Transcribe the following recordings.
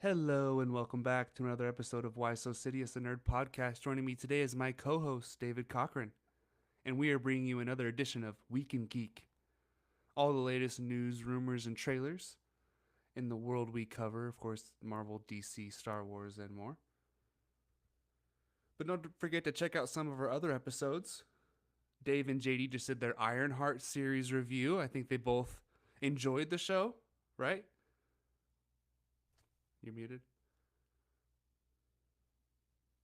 Hello and welcome back to another episode of Why So Sidious, the Nerd Podcast. Joining me today is my co-host David Cochran, and we are bringing you another edition of Week in Geek. All the latest news, rumors, and trailers in the world we cover, of course, Marvel, DC, Star Wars, and more. But don't forget to check out some of our other episodes. Dave and JD just did their Ironheart series review. I think they both enjoyed the show, right? You're muted.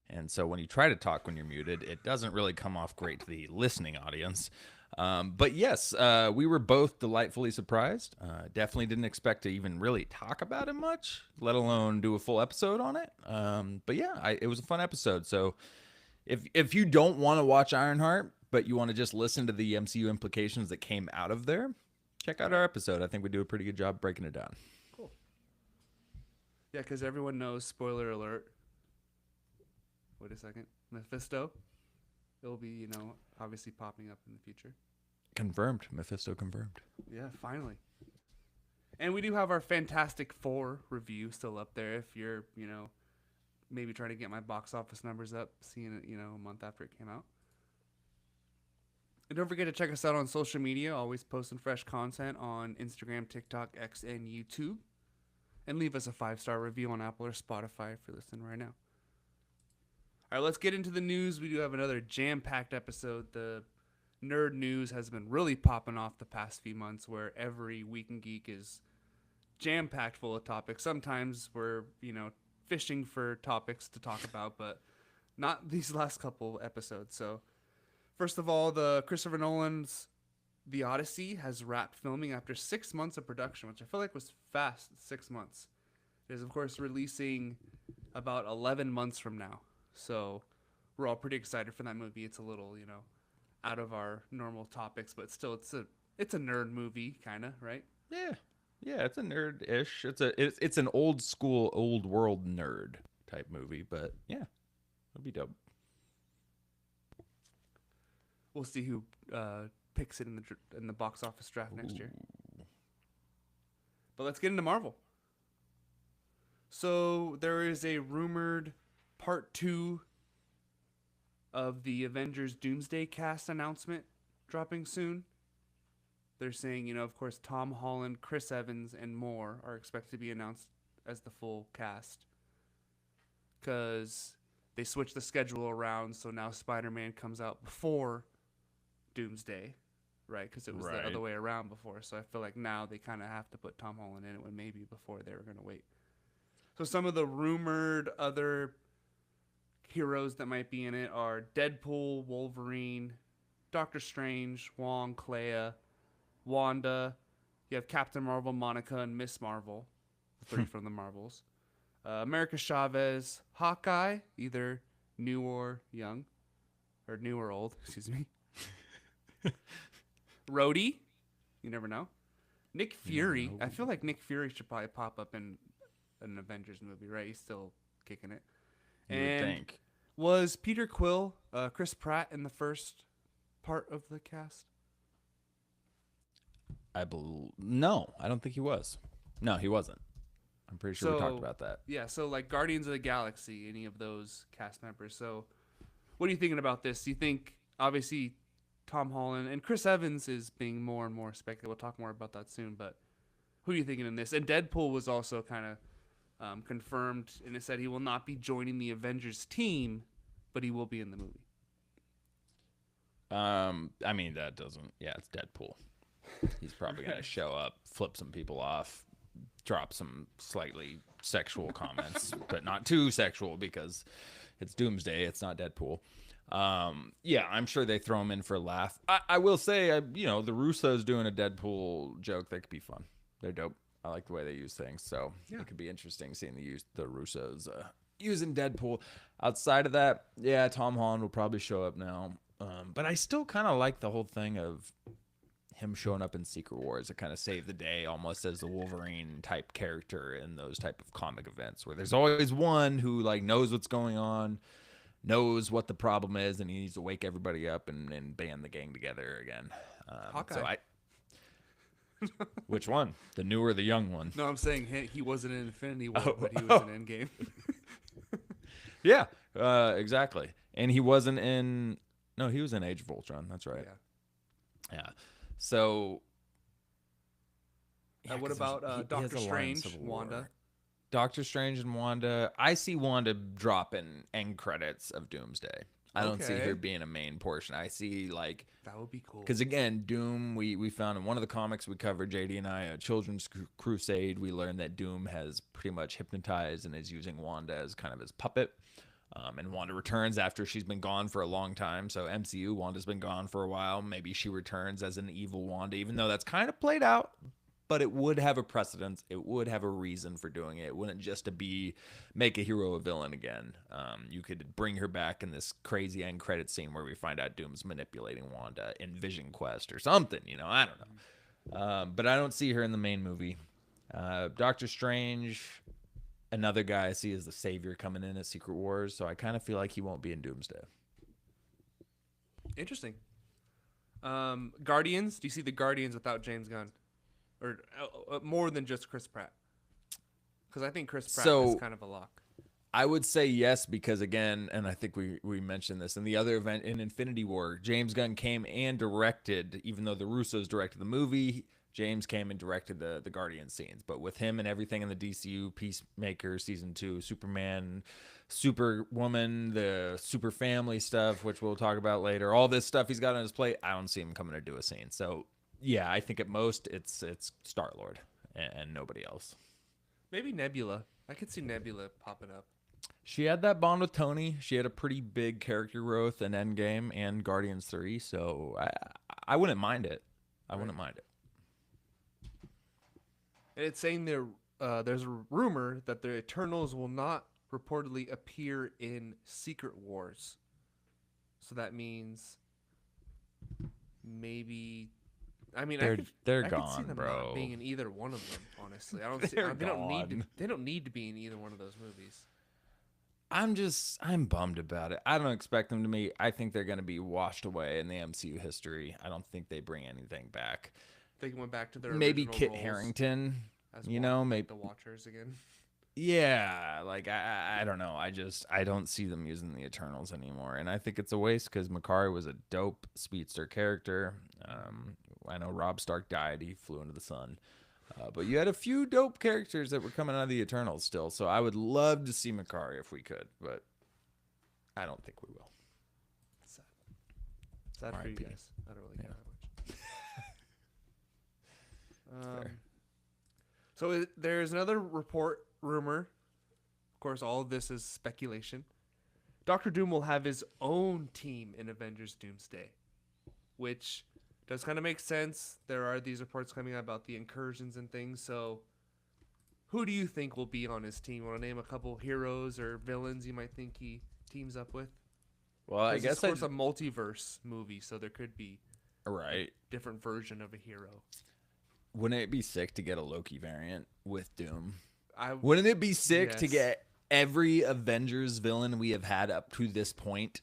And so when you try to talk when you're muted, it doesn't really come off great to the listening audience. But yes, we were both delightfully surprised. Definitely didn't expect to even really talk about it much, let alone do a full episode on it. But yeah, it was a fun episode. So if you don't want to watch Ironheart, but you want to just listen to the MCU implications that came out of there, check out our episode. I think we do a pretty good job breaking it down. Cool. Yeah, because everyone knows, spoiler alert. Wait a second. Mephisto. It'll be, obviously popping up in the future. Confirmed. Mephisto confirmed. Yeah, finally. And we do have our Fantastic Four review still up there if you're, maybe trying to get my box office numbers up, seeing it, a month after it came out. And don't forget to check us out on social media, always posting fresh content on Instagram, TikTok, X, and YouTube. And leave us a 5-star review on Apple or Spotify if you're listening right now. All right, let's get into the news. We do have another jam-packed episode. The nerd news has been really popping off the past few months, where every Week in Geek is jam-packed full of topics. Sometimes we're, fishing for topics to talk about, but not these last couple episodes. So, first of all, the Christopher Nolan's The Odyssey has wrapped filming after 6 months of production, which I feel like was fast. 6 months. It is, of course, releasing about 11 months from now. So we're all pretty excited for that movie. It's a little, out of our normal topics, but still, it's a nerd movie, kind of, right? Yeah, it's a nerd-ish. It's an old school, old world nerd type movie, but yeah, it'll be dope. We'll see who picks it in the box office draft next year. But let's get into Marvel. So there is a rumored Part 2 of the Avengers Doomsday cast announcement dropping soon. They're saying, of course, Tom Holland, Chris Evans, and more are expected to be announced as the full cast. Because they switched the schedule around, so now Spider-Man comes out before Doomsday, right? Because it was the other way around before. So I feel like now they kind of have to put Tom Holland in it when maybe before they were going to wait. So some of the rumored other heroes that might be in it are Deadpool, Wolverine, Doctor Strange, Wong, Clea, Wanda. You have Captain Marvel, Monica, and Miss Marvel, the 3 from the Marvels. America Chavez, Hawkeye, either new or young, or new or old, excuse me. Rhodey, you never know. Nick Fury, I feel like Nick Fury should probably pop up in an Avengers movie, right? He's still kicking it. You would think. Was Peter Quill, Chris Pratt in the first part of the cast? No, I don't think he was. No, he wasn't. I'm pretty sure we talked about that. Yeah, so like Guardians of the Galaxy, any of those cast members. So what are you thinking about this? Do you think, obviously, Tom Holland and Chris Evans is being more and more speculated. We'll talk more about that soon, but who are you thinking in this? And Deadpool was also kind of confirmed, and it said he will not be joining the Avengers team, but he will be in the movie. I mean, that doesn't... Yeah, it's Deadpool. He's probably going to show up, flip some people off, drop some slightly sexual comments, but not too sexual because it's Doomsday. It's not Deadpool. Yeah, I'm sure they throw him in for a laugh. I will say, the Russos doing a Deadpool joke, that could be fun. They're dope. I like the way they use things, so It could be interesting seeing the Russos using Deadpool. Outside of that, yeah, Tom Holland will probably show up now. But I still kind of like the whole thing of him showing up in Secret Wars. It kind of saved the day almost as the Wolverine type character in those type of comic events where there's always one who like knows what's going on, knows what the problem is, and he needs to wake everybody up and band the gang together again. Hawkeye. So Which one? The new or the young one? No, I'm saying he wasn't in Infinity War, Oh. but he was in Endgame. Yeah, exactly. And he wasn't in. No, he was in Age of Ultron. That's right. Yeah. Yeah. So. Yeah, What 'cause there's- about he has Doctor a line in Strange, Civil Wanda? War. Doctor Strange and Wanda. I see Wanda dropping end credits of Doomsday. I don't see her Okay. being a main portion. I see like That would be cool. because again, Doom. We found in one of the comics we covered, JD and I, a Children's Crusade. We learned that Doom has pretty much hypnotized and is using Wanda as kind of his puppet. And Wanda returns after she's been gone for a long time. So MCU, Wanda's been gone for a while. Maybe she returns as an evil Wanda, even though that's kind of played out. But it would have a precedence. It would have a reason for doing it. It wouldn't just to be make a hero a villain again. You could bring her back in this crazy end credit scene where we find out Doom's manipulating Wanda in Vision Quest or something. I don't know. But I don't see her in the main movie. Doctor Strange, another guy I see as the savior coming in at Secret Wars. So I kind of feel like he won't be in Doomsday. Interesting. Guardians. Do you see the Guardians without James Gunn? Or more than just Chris Pratt? Because I think Chris Pratt is kind of a lock. I would say yes because, again, and I think we mentioned this, in the other event in Infinity War, James Gunn came and directed, even though the Russos directed the movie, James came and directed the Guardian scenes. But with him and everything in the DCU, Peacemaker, Season 2, Superman, Superwoman, the Super Family stuff, which we'll talk about later, all this stuff he's got on his plate, I don't see him coming to do a scene. So... yeah, I think at most it's Star-Lord and nobody else. Maybe Nebula. I could see Nebula popping up. She had that bond with Tony. She had a pretty big character growth in Endgame and Guardians 3, so I wouldn't mind it. I wouldn't mind it. And it's saying there's a rumor that the Eternals will not reportedly appear in Secret Wars. So that means maybe... I mean, they're I could gone, see them bro. not being in either one of them. Honestly, I don't see. They're They don't need to. gone. They don't need to be in either one of those movies. I'm bummed about it. I don't expect them to be. I think they're going to be washed away in the MCU history. I don't think they bring anything back. They went back to their maybe original Kit roles Harington. as Maybe the Watchers again. Yeah, like I don't know. I don't see them using the Eternals anymore, and I think it's a waste because Makari was a dope speedster character. I know Robb Stark died; he flew into the sun, but you had a few dope characters that were coming out of the Eternals still. So I would love to see Makari if we could, but I don't think we will. Sad for you R.I.P. guys. I don't really care that much. So there's another rumor. Of course, all of this is speculation. Doctor Doom will have his own team in Avengers Doomsday, which does kind of make sense. There are these reports coming out about the incursions and things. So who do you think will be on his team? Want to name a couple heroes or villains you might think he teams up with? Well, I guess it's, of course, a multiverse movie, so there could be right. a different version of a hero. Wouldn't it be sick to get a Loki variant with Doom? Wouldn't it be sick to get every Avengers villain we have had up to this point,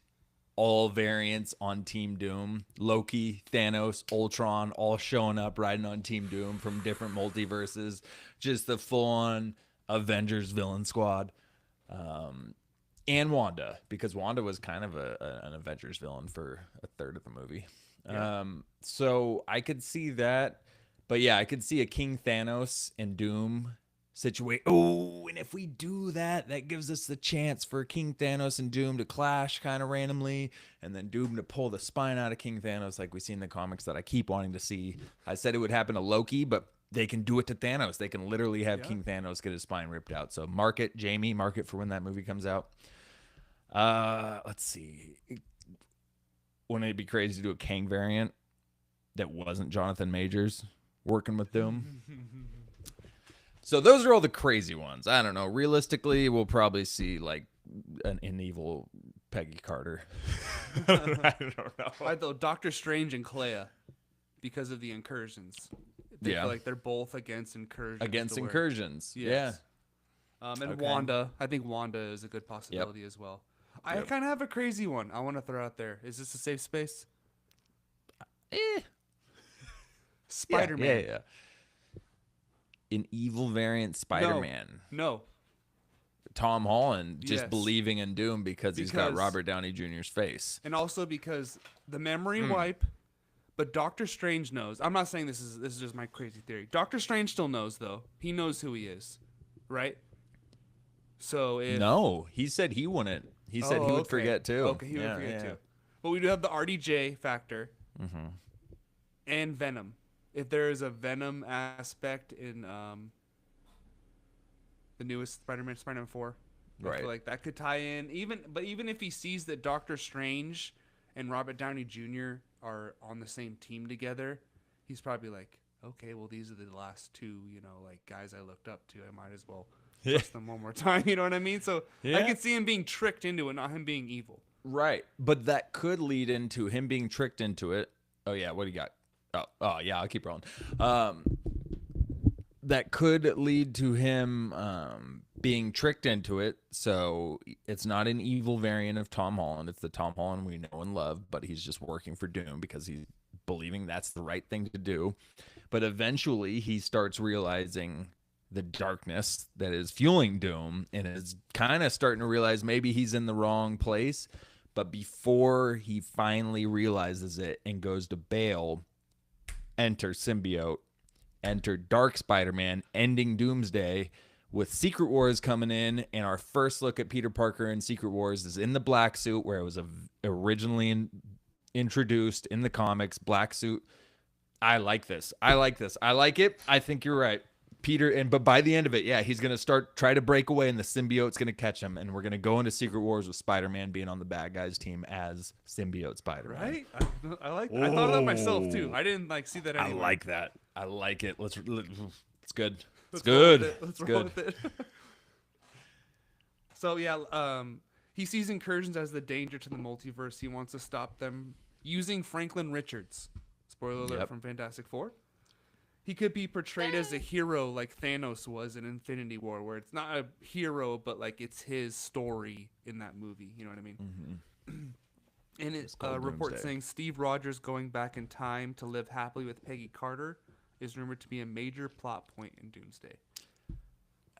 all variants on Team Doom? Loki, Thanos, Ultron, all showing up riding on Team Doom from different multiverses. Just the full-on Avengers villain squad. And Wanda, because Wanda was kind of an Avengers villain for a third of the movie. Yeah. So I could see that. But yeah, I could see a King Thanos and Doom situation. Oh, and if we do that, that gives us the chance for King Thanos and Doom to clash kind of randomly, and then Doom to pull the spine out of King Thanos like we see in the comics that I keep wanting to see. I said it would happen to Loki, but they can do it to Thanos. They can literally have King Thanos get his spine ripped out. So mark it, Jamie, mark it for when that movie comes out. Let's see. Wouldn't it be crazy to do a Kang variant that wasn't Jonathan Majors working with Doom? So those are all the crazy ones. I don't know. Realistically, we'll probably see like an evil Peggy Carter. I don't know. I thought Doctor Strange and Clea, because of the incursions. They feel like they're both against incursions. Against incursions. Yes. Yeah. And Wanda. I think Wanda is a good possibility as well. I kind of have a crazy one I want to throw out there. Is this a safe space? Spider-Man. Yeah. an evil variant Spider-Man. No. Tom Holland just Yes. believing in Doom because he's got Robert Downey Jr.'s face. And also because the memory wipe, but Doctor Strange knows. I'm not saying this is just my crazy theory. Doctor Strange still knows though. He knows who he is, right? So if No, he said he wouldn't. He said he would forget too. Okay, he would forget too. But we do have the RDJ factor and Venom. If there is a Venom aspect in the newest Spider-Man, Spider-Man 4, I feel like that could tie in. Even if he sees that Doctor Strange and Robert Downey Jr. are on the same team together, he's probably like, okay, well, these are the last two, like guys I looked up to. I might as well trust them one more time. You know what I mean? So I could see him being tricked into it, not him being evil. Right. But that could lead into him being tricked into it. Oh, yeah. What do you got? Oh yeah, I'll keep rolling. That could lead to him being tricked into it. So it's not an evil variant of Tom Holland. It's the Tom Holland we know and love, but he's just working for Doom because he's believing that's the right thing to do. But eventually he starts realizing the darkness that is fueling Doom and is kind of starting to realize maybe he's in the wrong place. But before he finally realizes it and goes to bail, enter Symbiote, enter Dark Spider-Man, ending Doomsday, with Secret Wars coming in, and our first look at Peter Parker in Secret Wars is in the black suit where it was originally introduced in the comics, black suit. I like this. I like it. I think you're right. But by the end of it, yeah, he's going to try to break away, and the symbiote's going to catch him, and we're going to go into Secret Wars with Spider-Man being on the bad guys team as symbiote Spider-Man. Right? I like that. I thought of that myself, too. I didn't see that anywhere. I like that. I like it. It's good. It's good. Let's roll with it. So, yeah, he sees incursions as the danger to the multiverse. He wants to stop them using Franklin Richards. Spoiler alert from Fantastic Four. He could be portrayed as a hero like Thanos was in Infinity War, where it's not a hero, but like it's his story in that movie. You know what I mean? Mm-hmm. And it's a report saying Steve Rogers going back in time to live happily with Peggy Carter is rumored to be a major plot point in Doomsday.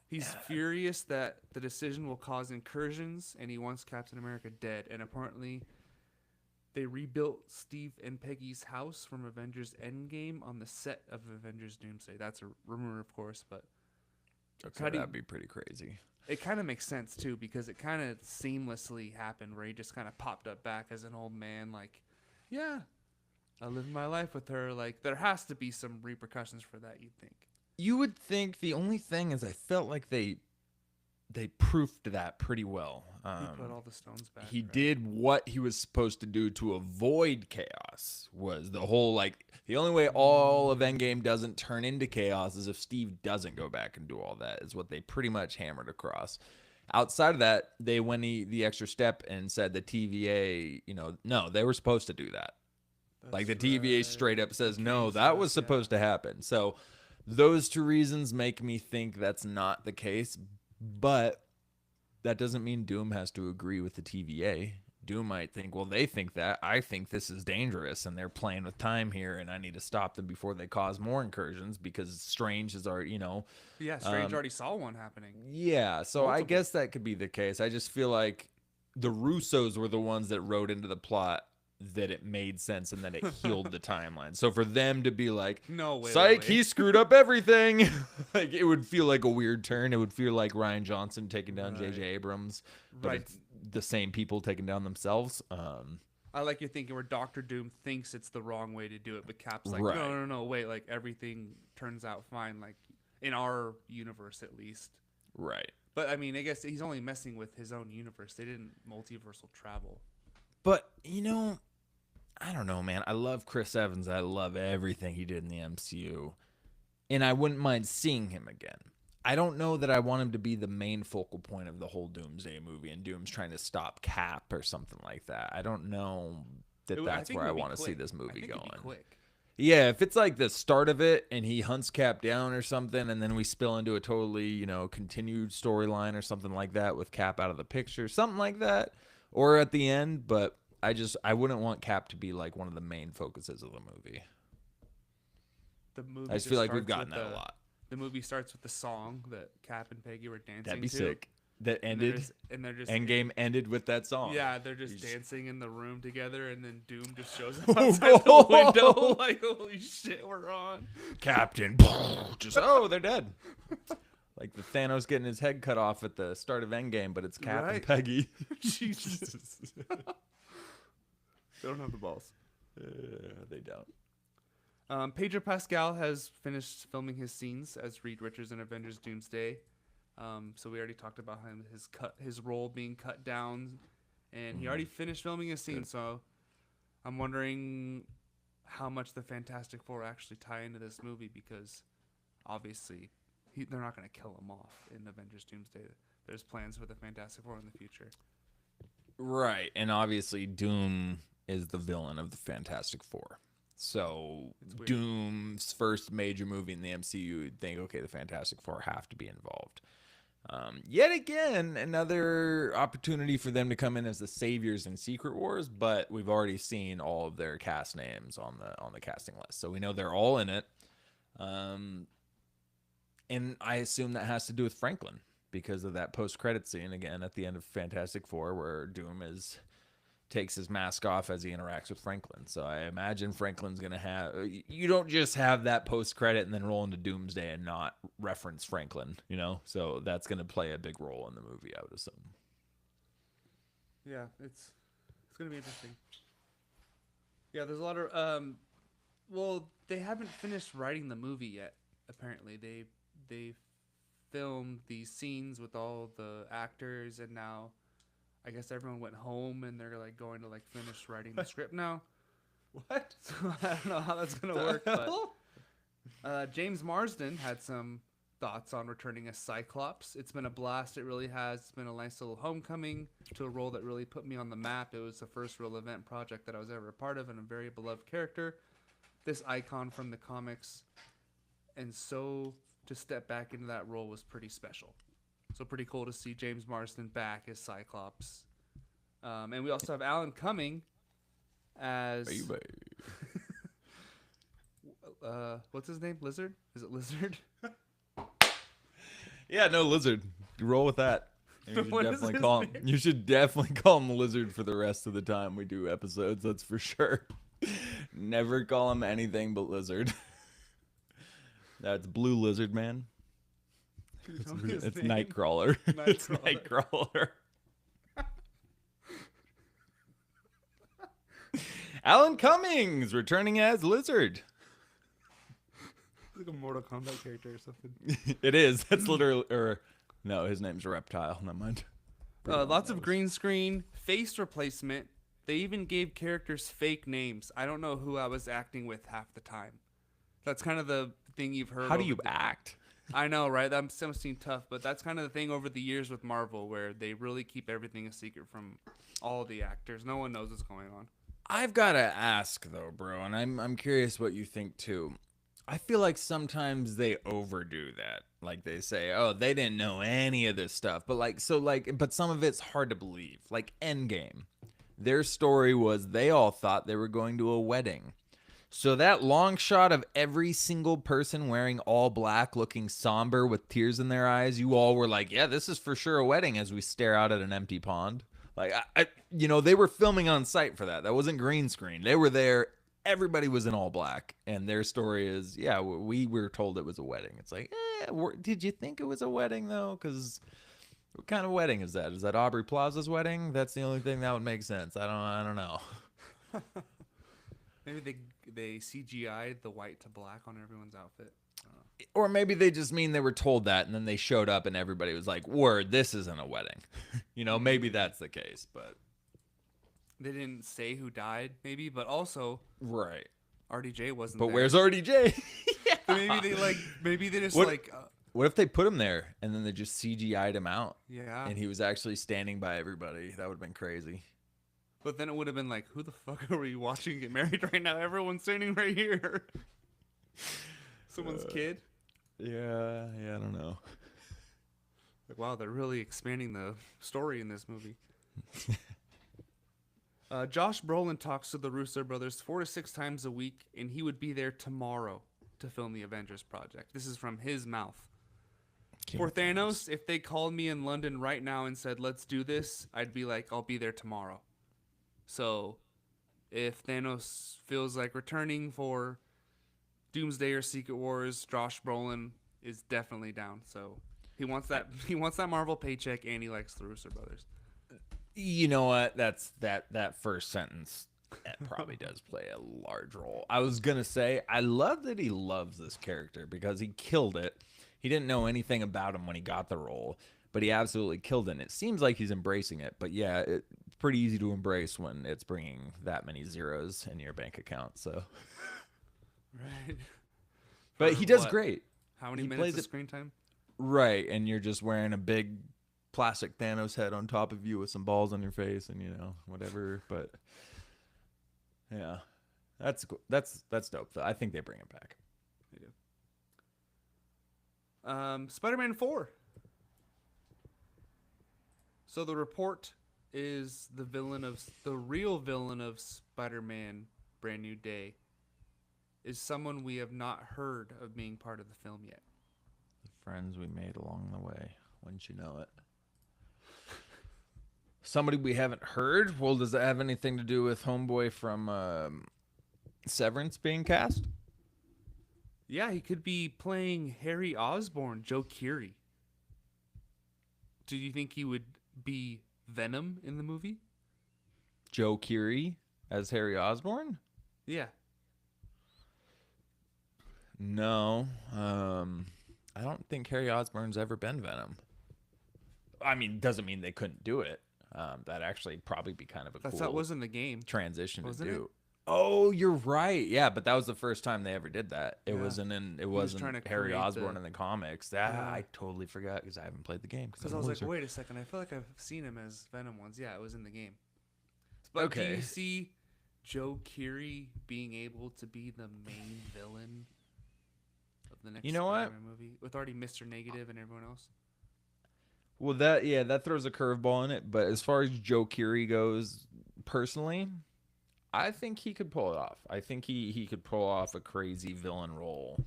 He's furious that the decision will cause incursions, and he wants Captain America dead. And apparently, they rebuilt Steve and Peggy's house from Avengers Endgame on the set of Avengers Doomsday. That's a rumor, of course, but that'd be pretty crazy. It kind of makes sense, too, because it kind of seamlessly happened where he just kind of popped up back as an old man, like, yeah, I live my life with her. Like, there has to be some repercussions for that, you'd think. You would think. The only thing is I felt like they proofed that pretty well. He put all the stones back. He did what he was supposed to do to avoid chaos. Was the whole the only way all of Endgame doesn't turn into chaos is if Steve doesn't go back and do all that, is what they pretty much hammered across. Outside of that, they went the extra step and said the TVA, no, they were supposed to do that. That's the TVA straight up says, no, that was supposed to happen. So those two reasons make me think that's not the case. But that doesn't mean Doom has to agree with the TVA. Doom might think, well, they think that. I think this is dangerous, and they're playing with time here, and I need to stop them before they cause more incursions because Strange is already, Yeah, Strange already saw one happening. Yeah, so I guess that could be the case. I just feel like the Russos were the ones that wrote into the plot that it made sense and that it healed the timeline. So for them to be like, no way, psych, he screwed up everything. It would feel like a weird turn. It would feel like Rian Johnson taking down J.J. Abrams, but it's the same people taking down themselves. I like your thinking where Doctor Doom thinks it's the wrong way to do it, but Cap's like, no, wait, everything turns out fine, in our universe at least. Right. But I mean, I guess he's only messing with his own universe. They didn't multiversal travel. But, I don't know, man. I love Chris Evans. I love everything he did in the MCU. And I wouldn't mind seeing him again. I don't know that I want him to be the main focal point of the whole Doomsday movie and Doom's trying to stop Cap or something like that. I don't know that's where I want to see this movie going. It'd be quick. Yeah, if it's like the start of it and he hunts Cap down or something and then we spill into a totally, continued storyline or something like that with Cap out of the picture, something like that. Or at the end, but I wouldn't want Cap to be one of the main focuses of the movie. The movie I just feel like we've gotten that a lot. the movie starts with the song that Cap and Peggy were dancing That'd be to. sick. That And they're ended. just, and they're just Endgame ended with that song. Yeah, they're just You just- dancing in the room together, and then Doom just shows up Oh, outside the window. Like, holy shit, we're on. Captain. Just they're dead. Like the Thanos getting his head cut off at the start of Endgame, but it's Cap and Right. Peggy. Jesus. They don't have the balls. They don't. Pedro Pascal has finished filming his scenes as Reed Richards in Avengers Doomsday. So we already talked about his role being cut down, and he already finished filming his scene. Good. So I'm wondering how much the Fantastic Four actually tie into this movie, because obviously they're not going to kill him off in Avengers Doomsday. There's plans for the Fantastic Four in the future. Right, and obviously Doom is the villain of the Fantastic Four. So Doom's first major movie in the MCU, you'd think, okay, the Fantastic Four have to be involved. Yet again, another opportunity for them to come in as the saviors in Secret Wars, but we've already seen all of their cast names on the casting list, so we know they're all in it. And I assume that has to do with Franklin because of that post-credit scene again at the end of Fantastic Four, where Doom takes his mask off as he interacts with Franklin. So I imagine Franklin's going to have... You don't just have that post-credit and then roll into Doomsday and not reference Franklin, you know? So that's going to play a big role in the movie, I would assume. Yeah, it's going to be interesting. Yeah, there's a lot of... well, they haven't finished writing the movie yet, apparently. They filmed these scenes with all the actors, and now... I guess everyone went home and they're like going to like finish writing the script now. What? So I don't know how that's gonna work, but James Marsden had some thoughts on returning as Cyclops. It's been a blast. It really has. It's been a nice little homecoming to a role that really put me on the map. It was the first real event project that I was ever a part of, and a very beloved character. This icon from the comics, and so to step back into that role was pretty special. So pretty cool to see James Marsden back as Cyclops. And we also have Alan Cumming as... what's his name? Lizard? Is it Lizard? Yeah, no, Lizard. You roll with that. You should definitely call him Lizard for the rest of the time we do episodes, that's for sure. Never call him anything but Lizard. That's Blue Lizard Man. It's Nightcrawler. It's Nightcrawler. Alan Cummings returning as Lizard. Like a Mortal Kombat character or something. It is. That's literally... no, his name's Reptile. Never mind. Lots of green screen, face replacement. They even gave characters fake names. I don't know who I was acting with half the time. That's kind of the thing you've heard. How do you act? I know, right? That must seem tough, but that's kind of the thing over the years with Marvel, where they really keep everything a secret from all the actors. No one knows what's going on. I've got to ask, though, bro, and I'm curious what you think, too. I feel like sometimes they overdo that. Like, they say, oh, they didn't know any of this stuff. But, but some of it's hard to believe. Like, Endgame. Their story was they all thought they were going to a wedding. So that long shot of every single person wearing all black, looking somber with tears in their eyes, you all were like, yeah, this is for sure a wedding, as we stare out at an empty pond. Like, they were filming on site for that. That wasn't green screen. They were there. Everybody was in all black. And their story is, yeah, we were told it was a wedding. It's like, did you think it was a wedding, though? Because what kind of wedding is that? Is that Aubrey Plaza's wedding? That's the only thing that would make sense. I don't know. Maybe they CGI'd the white to black on everyone's outfit. Or maybe they just mean they were told that, and then they showed up and everybody was like, word, this isn't a wedding. Maybe that's the case, but... They didn't say who died, maybe, but also... Right. RDJ wasn't But there. where's RDJ? Yeah. Maybe they just what if they put him there, and then they just CGI'd him out? Yeah. And he was actually standing by everybody. That would have been crazy. But then it would have been like, who the fuck are we watching get married right now? Everyone's standing right here. Someone's kid. Yeah, I don't know. Like, wow, they're really expanding the story in this movie. Josh Brolin talks to the Russo brothers 4 to 6 times a week, and he would be there tomorrow. to film the Avengers project. This is from his mouth. King For Thanos, if they called me in London right now and said, let's do this, I'd be like, I'll be there tomorrow. So if Thanos feels like returning for Doomsday or Secret Wars, Josh Brolin is definitely down. So he wants that Marvel paycheck, and he likes the Russo brothers. You know what? That's that first sentence. That probably does play a large role. I was gonna say I love that he loves this character because he killed it. He didn't know anything about him when he got the role, but he absolutely killed it. And it seems like he's embracing it. But yeah, it's pretty easy to embrace when it's bringing that many zeros in your bank account. So, right. but For he does what? great. How many He minutes plays of it- screen time? Right, and you're just wearing a big plastic Thanos head on top of you with some balls on your face, and whatever. But yeah, that's dope. I think they bring it back. They do. Spider-Man 4. So the report is the real villain of Spider-Man Brand New Day is someone we have not heard of being part of the film yet. The friends we made along the way, wouldn't you know it? Somebody we haven't heard. Well, does that have anything to do with Homeboy from Severance being cast? Yeah, he could be playing Harry Osborn, Joe Keery. Do you think he would be Venom in the movie? Joe Keery as Harry Osborn? Yeah. No. I don't think Harry Osborn's ever been Venom. I mean, doesn't mean they couldn't do it. That'd actually probably be kind of a That cool was in the game. transition Wasn't to do. it? Oh, you're right. Yeah, but that was the first time they ever did that. It Yeah. wasn't was trying wasn't to Harry create Osborn in the comics. Yeah. I totally forgot because I haven't played the game. Because I was like, wait a second, I feel like I've seen him as Venom once. Yeah, it was in the game. But do Okay. you see Joe Keery being able to be the main villain of the next You know what? Spider-Man movie with already Mr. Negative and everyone else? Well, that throws a curveball in it. But as far as Joe Keery goes, personally, I think he could pull it off. I think he could pull off a crazy villain role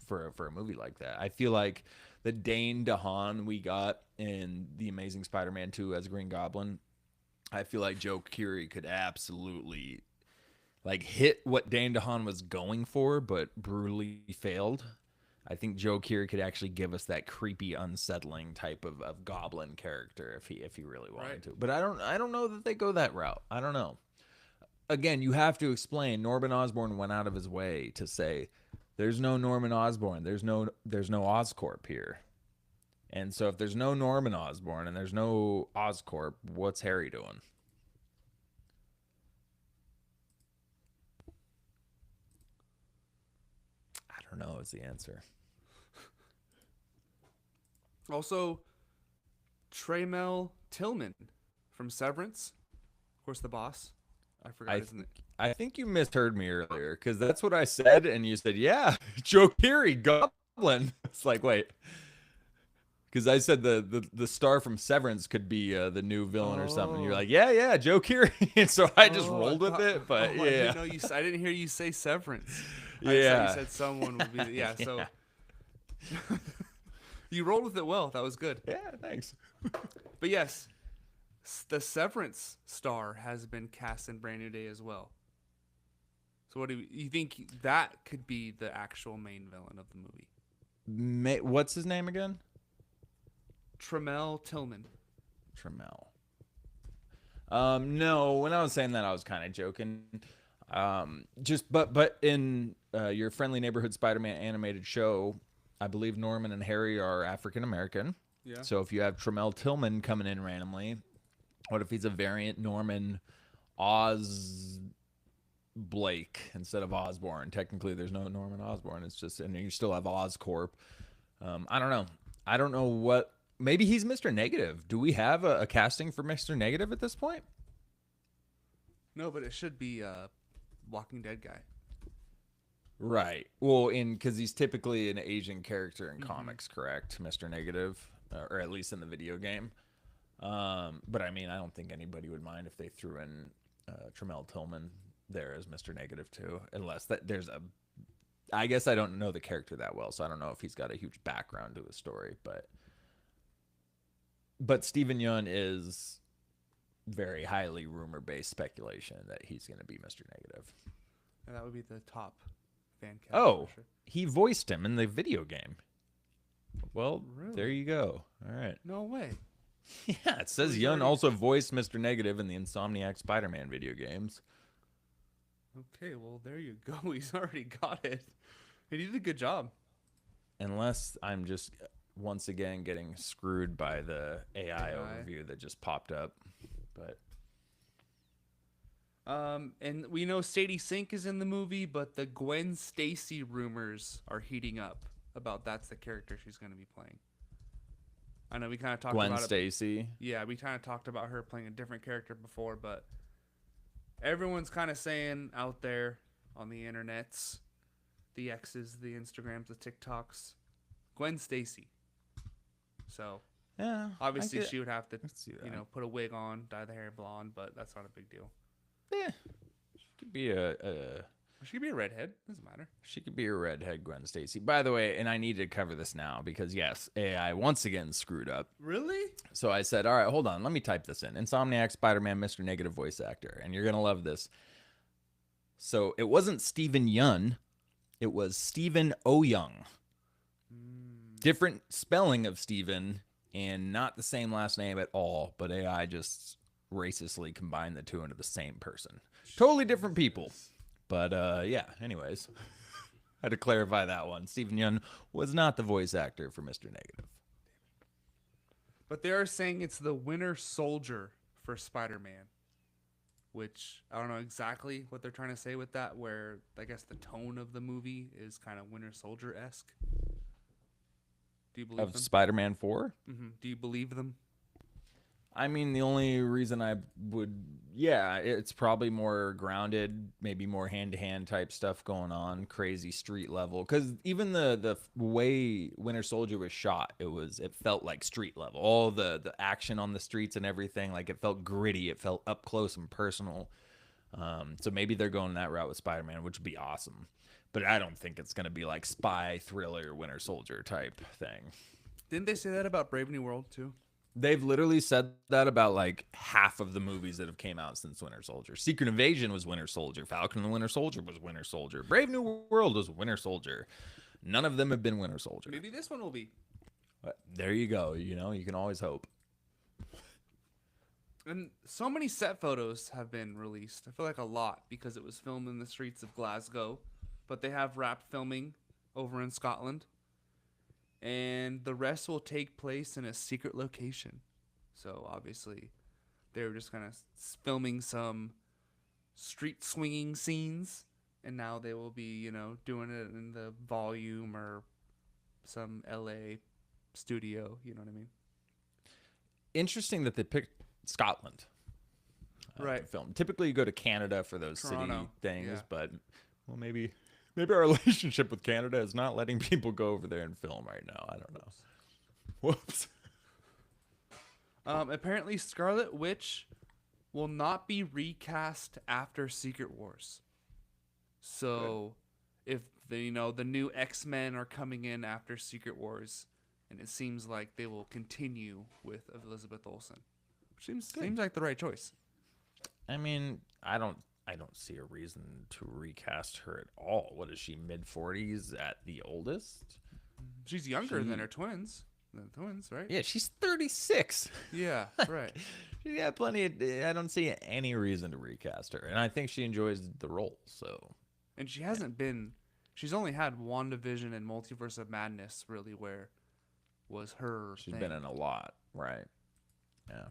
for a movie like that. I feel like the Dane DeHaan we got in The Amazing Spider-Man 2 as Green Goblin, I feel like Joe Keery could absolutely like hit what Dane DeHaan was going for, but brutally failed. I think Joe Keery could actually give us that creepy, unsettling type of goblin character if he really wanted Right. to. But I don't know that they go that route. I don't know. Again, you have to explain. Norman Osborn went out of his way to say, "There's no Norman Osborn. There's no Oscorp here." And so, if there's no Norman Osborn and there's no Oscorp, what's Harry doing? I don't know. Is the answer. Also, Traymel Tillman from Severance. Of course, the boss. I forgot his name. I think you misheard me earlier because that's what I said, and you said, "Yeah, Joe Keery, Goblin." It's like, wait, because I said the star from Severance could be the new villain or something. You're Oh. like, yeah, Joe Keery. And so I just Oh, rolled with thought- it, but I yeah, didn't know I didn't hear you say Severance. I Yeah. thought you said someone would be. Yeah, so you rolled with it well. That was good. yeah, thanks. But yes, the Severance star has been cast in Brand New Day as well. So what do you think that could be the actual main villain of the movie? What's his name again? Trammell Tillman. Trammell. No, when I was saying that, I was kind of joking. But in your Friendly Neighborhood Spider-Man animated show, I believe Norman and Harry are African American. Yeah. So if you have Trammell Tillman coming in randomly, what if he's a variant Norman Oz Blake instead of Osborn? Technically, there's no Norman Osborn. It's just, and you still have Oscorp. I don't know. I don't know what. Maybe he's Mr. Negative. Do we have a casting for Mr. Negative at this point? No, but it should be a Walking Dead guy. Right. Well, because he's typically an Asian character in comics, correct? Mr. Negative, or at least in the video game. But I mean, I don't think anybody would mind if they threw in Trammell Tillman there as Mr. Negative too, unless there's a I guess I don't know the character that well, so I don't know if he's got a huge background to his story, but Stephen Yeun is very highly rumor based speculation that he's going to be Mr. Negative. And that would be the top fan cast. Oh, for sure. he voiced him in the video game. Well, Really? there you go. All right. No way. Yeah, it says he's Yeun already- also voiced Mr. Negative in the Insomniac Spider-Man video games. Okay, well there you go. He's already got it. He did a good job. Unless I'm just once again getting screwed by the AI overview that just popped up. But And we know Sadie Sink is in the movie, but the Gwen Stacy rumors are heating up about that's the character she's going to be playing. I know we kind of talked Gwen about Stacy. it. Yeah, we kind of talked about her playing a different character before, but everyone's kind of saying out there on the internets, the X's, the Instagrams, the TikToks, Gwen Stacy. So Yeah. obviously she would have to, see that. you know, put a wig on, dye the hair blonde, but that's not a big deal. Yeah. She could be She could be a redhead. Doesn't matter. she could be a redhead Gwen Stacy. By the way, and I need to cover this now because yes, AI once again screwed up. Really? So I said, all right, hold on, let me type this in. Insomniac Spider-Man Mr. Negative voice actor, and you're gonna love this. So it wasn't Stephen Yeun, it was Stephen O. Young. Different spelling of Stephen and not the same last name at all, but AI just racistly combined the two into the same person. Totally different people. But yeah, anyways. I had to clarify that one. Stephen Yeun was not the voice actor for Mr. Negative. But they are saying it's the Winter Soldier for Spider-Man, which I don't know exactly what they're trying to say with that, where I guess the tone of the movie is kind of Winter Soldier-esque. Do you believe Of them? Spider-Man 4? Do you believe them? I mean, the only reason I would, yeah, it's probably more grounded, maybe more hand-to-hand type stuff going on, crazy street level. Because even the way Winter Soldier was shot, it felt like street level. All the action on the streets and everything, like it felt gritty. It felt up close and personal. So maybe they're going that route with Spider-Man, which would be awesome. But I don't think it's going to be like spy, thriller, Winter Soldier type thing. Didn't they say that about Brave New World too? They've literally said that about like half of the movies that have came out since Winter Soldier. Secret Invasion was Winter Soldier. Falcon and the Winter Soldier was Winter Soldier. Brave New World was Winter Soldier. None of them have been Winter Soldier. Maybe this one will be. But there you go. You know, you can always hope. And so many set photos have been released. I feel like a lot because it was filmed in the streets of Glasgow, but they have wrapped filming over in Scotland. And the rest will take place in a secret location. So obviously, they were just kind of filming some street swinging scenes, and now they will be, you know, doing it in the Volume or some LA studio. You know what I mean? Interesting that they picked Scotland. Right. To film. Typically, you go to Canada for those Toronto, city things, yeah. but well, maybe our relationship with Canada is not letting people go over there and film right now. I don't know. Whoops. Apparently, Scarlet Witch will not be recast after Secret Wars. So, if the new X-Men are coming in after Secret Wars, and it seems like they will continue with Elizabeth Olsen, which seems like the right choice. I mean, I don't see a reason to recast her at all. What is she, mid-40s at the oldest? She's younger than her twins. The twins, right? Yeah, she's 36. Yeah, right. She's got plenty of, I don't see any reason to recast her. And I think she enjoys the role, so. And she hasn't been. She's only had WandaVision and Multiverse of Madness, really, where was her She's thing. been in a lot, right? Yeah.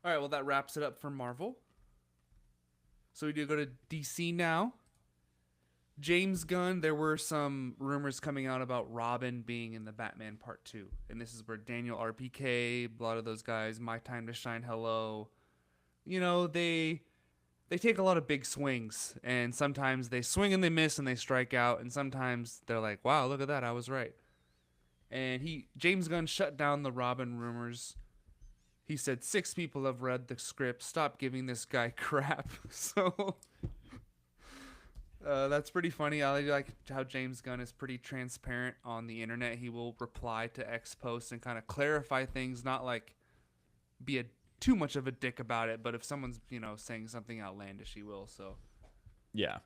All right, well, that wraps it up for Marvel. So we do go to DC now. James Gunn, there were some rumors coming out about Robin being in the Batman Part 2. And this is where Daniel RPK, a lot of those guys, My Time to Shine Hello, you know, they take a lot of big swings. And sometimes they swing and they miss and they strike out. And sometimes they're like, wow, look at that, I was right. And James Gunn shut down the Robin rumors. He said 6 people have read the script. Stop giving this guy crap. So That's pretty funny. I like how James Gunn is pretty transparent on the internet. He will reply to X posts and kind of clarify things, not like be a too much of a dick about it, but if someone's saying something outlandish, he will. Yeah.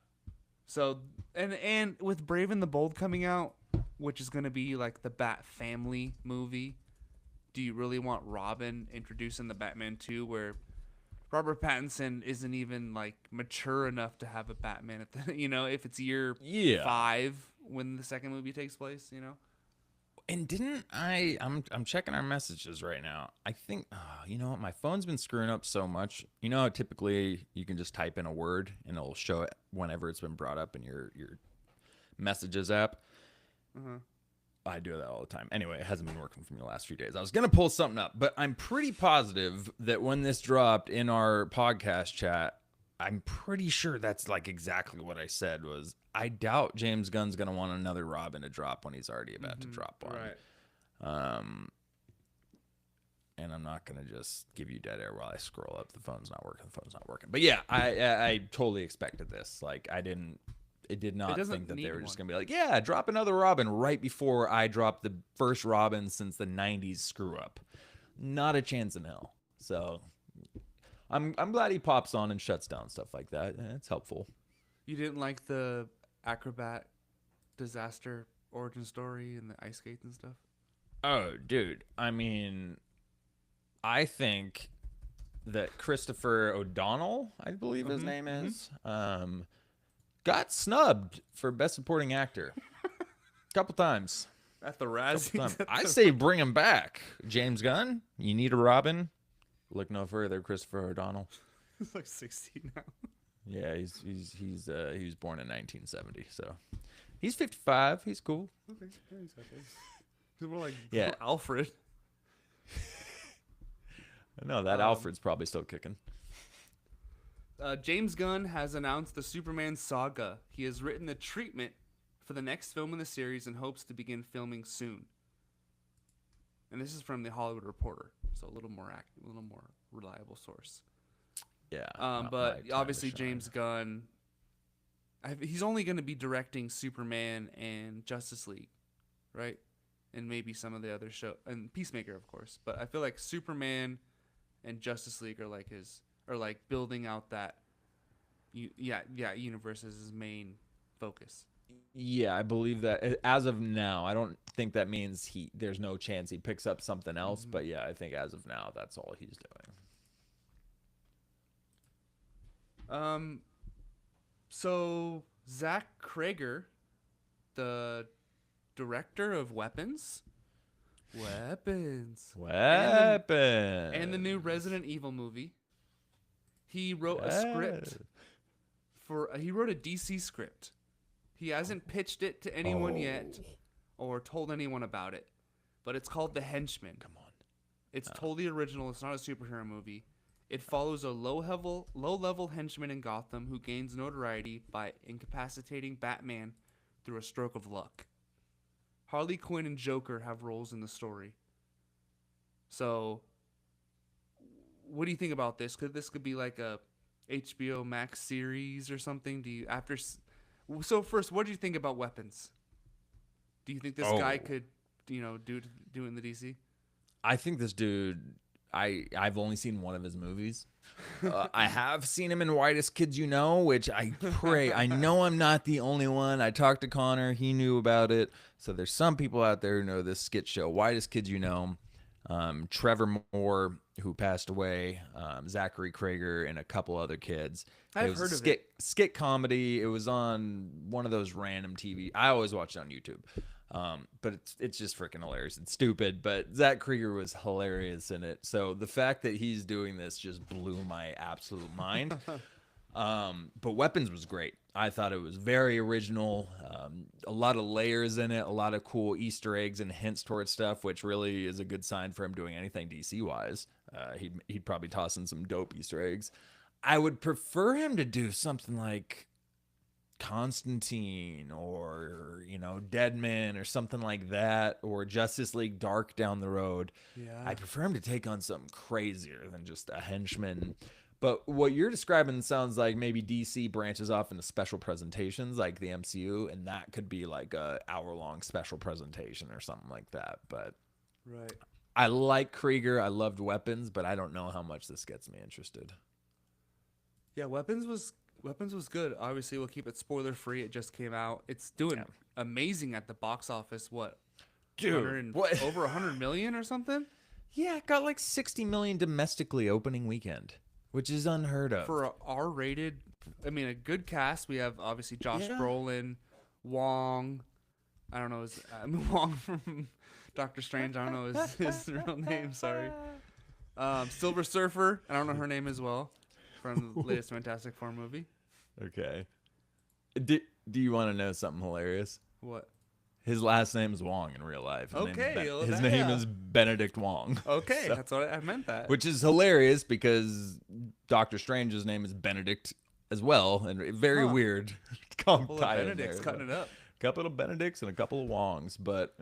So and with Brave and the Bold coming out, which is gonna be like the Bat family movie, do you really want Robin introduced in the Batman 2 where Robert Pattinson isn't even like mature enough to have a Batman at the if it's year Yeah. 5 when the second movie takes place. And didn't I'm checking our messages right now. I think you know what, my phone's been screwing up so much. You know how typically you can just type in a word and it'll show it whenever it's been brought up in your messages app. Uh-huh. I do that all the time. Anyway, it hasn't been working for me the last few days. I was gonna pull something up, but I'm pretty positive that when this dropped in our podcast chat, I'm pretty sure that's like exactly what I said was I doubt James Gunn's gonna want another Robin to drop when he's already about to drop one. Right. And I'm not gonna just give you dead air while I scroll up. The phone's not working. But yeah, I totally expected this. Like it did not think that they were just going to be like, yeah, drop another Robin right before I drop the first Robin since the 90s screw up. Not a chance in hell. So I'm glad he pops on and shuts down stuff like that. It's helpful. You didn't like the Acrobat disaster origin story and the ice skates and stuff? Oh, dude. I mean, I think that Christopher O'Donnell, I believe his name is, got snubbed for Best Supporting Actor a couple times. At the Razzies. I say bring him back. James Gunn, you need a Robin? Look no further, Christopher O'Donnell. He's like 60 now. Yeah, he was born in 1970, so he's 55. He's cool. Okay, yeah, he's okay. He's more like Alfred. No, that Alfred's probably still kicking. James Gunn has announced the Superman saga. He has written the treatment for the next film in the series and hopes to begin filming soon. And this is from the Hollywood Reporter, so a little more reliable source. Yeah. But obviously James Gunn, he's only going to be directing Superman and Justice League, right? And maybe some of the other show and Peacemaker, of course. But I feel like Superman and Justice League are like building out that universe as his main focus. Yeah, I believe that as of now. I don't think that means there's no chance he picks up something else, but yeah, I think as of now that's all he's doing. So Zach Krager, the director of Weapons, and the new Resident Evil movie, he wrote a script he wrote a DC script. He hasn't pitched it to anyone yet or told anyone about it, but it's called The Henchman. Come on. It's totally original. It's not a superhero movie. It follows a low-level henchman in Gotham who gains notoriety by incapacitating Batman through a stroke of luck. Harley Quinn and Joker have roles in the story. So, what do you think about this? This could be like a HBO Max series or something? So first, what do you think about Weapons? Do you think this guy could, do in the DC? I think this dude. I've only seen one of his movies. I have seen him in Whitest Kids You Know, which I pray. I know I'm not the only one. I talked to Connor. He knew about it. So there's some people out there who know this skit show, Whitest Kids You Know. Trevor Moore, who passed away, Zachary Krager, and a couple other kids. I've heard of it. Skit comedy. It was on one of those random TV. I always watch it on YouTube. But it's just freaking hilarious. It's stupid, but Zach Krieger was hilarious in it. So the fact that he's doing this just blew my absolute mind. But Weapons was great. I thought it was very original. A lot of layers in it, a lot of cool Easter eggs and hints towards stuff, which really is a good sign for him doing anything DC wise. He'd probably toss in some dope Easter eggs. I would prefer him to do something like Constantine or Deadman or something like that, or Justice League Dark down the road. Yeah, I prefer him to take on something crazier than just a henchman. But what you're describing sounds like maybe DC branches off into special presentations like the MCU, and that could be like a hour-long special presentation or something like that. But Right. I like Krieger. I loved Weapons, but I don't know how much this gets me interested. Yeah, Weapons was good. Obviously, we'll keep it spoiler free. It just came out. It's doing amazing at the box office. What, Dude, what? over 100 million or something Yeah, it got like 60 million domestically opening weekend, which is unheard of. for a R-rated. I mean, a good cast. We have obviously Josh Brolin, Wong. I don't know Wong from Doctor Strange. I don't know his real name. Sorry. Silver Surfer. I don't know her name as well. From the latest Fantastic Four movie. Okay. Do you want to know something hilarious? What? His last name is Wong in real life. His name is Benedict Wong. Okay, that's what I meant that. Which is hilarious because Doctor Strange's name is Benedict as well, and very weird. Couple of Benedicts cutting it up. A couple of Benedicts and a couple of Wongs, but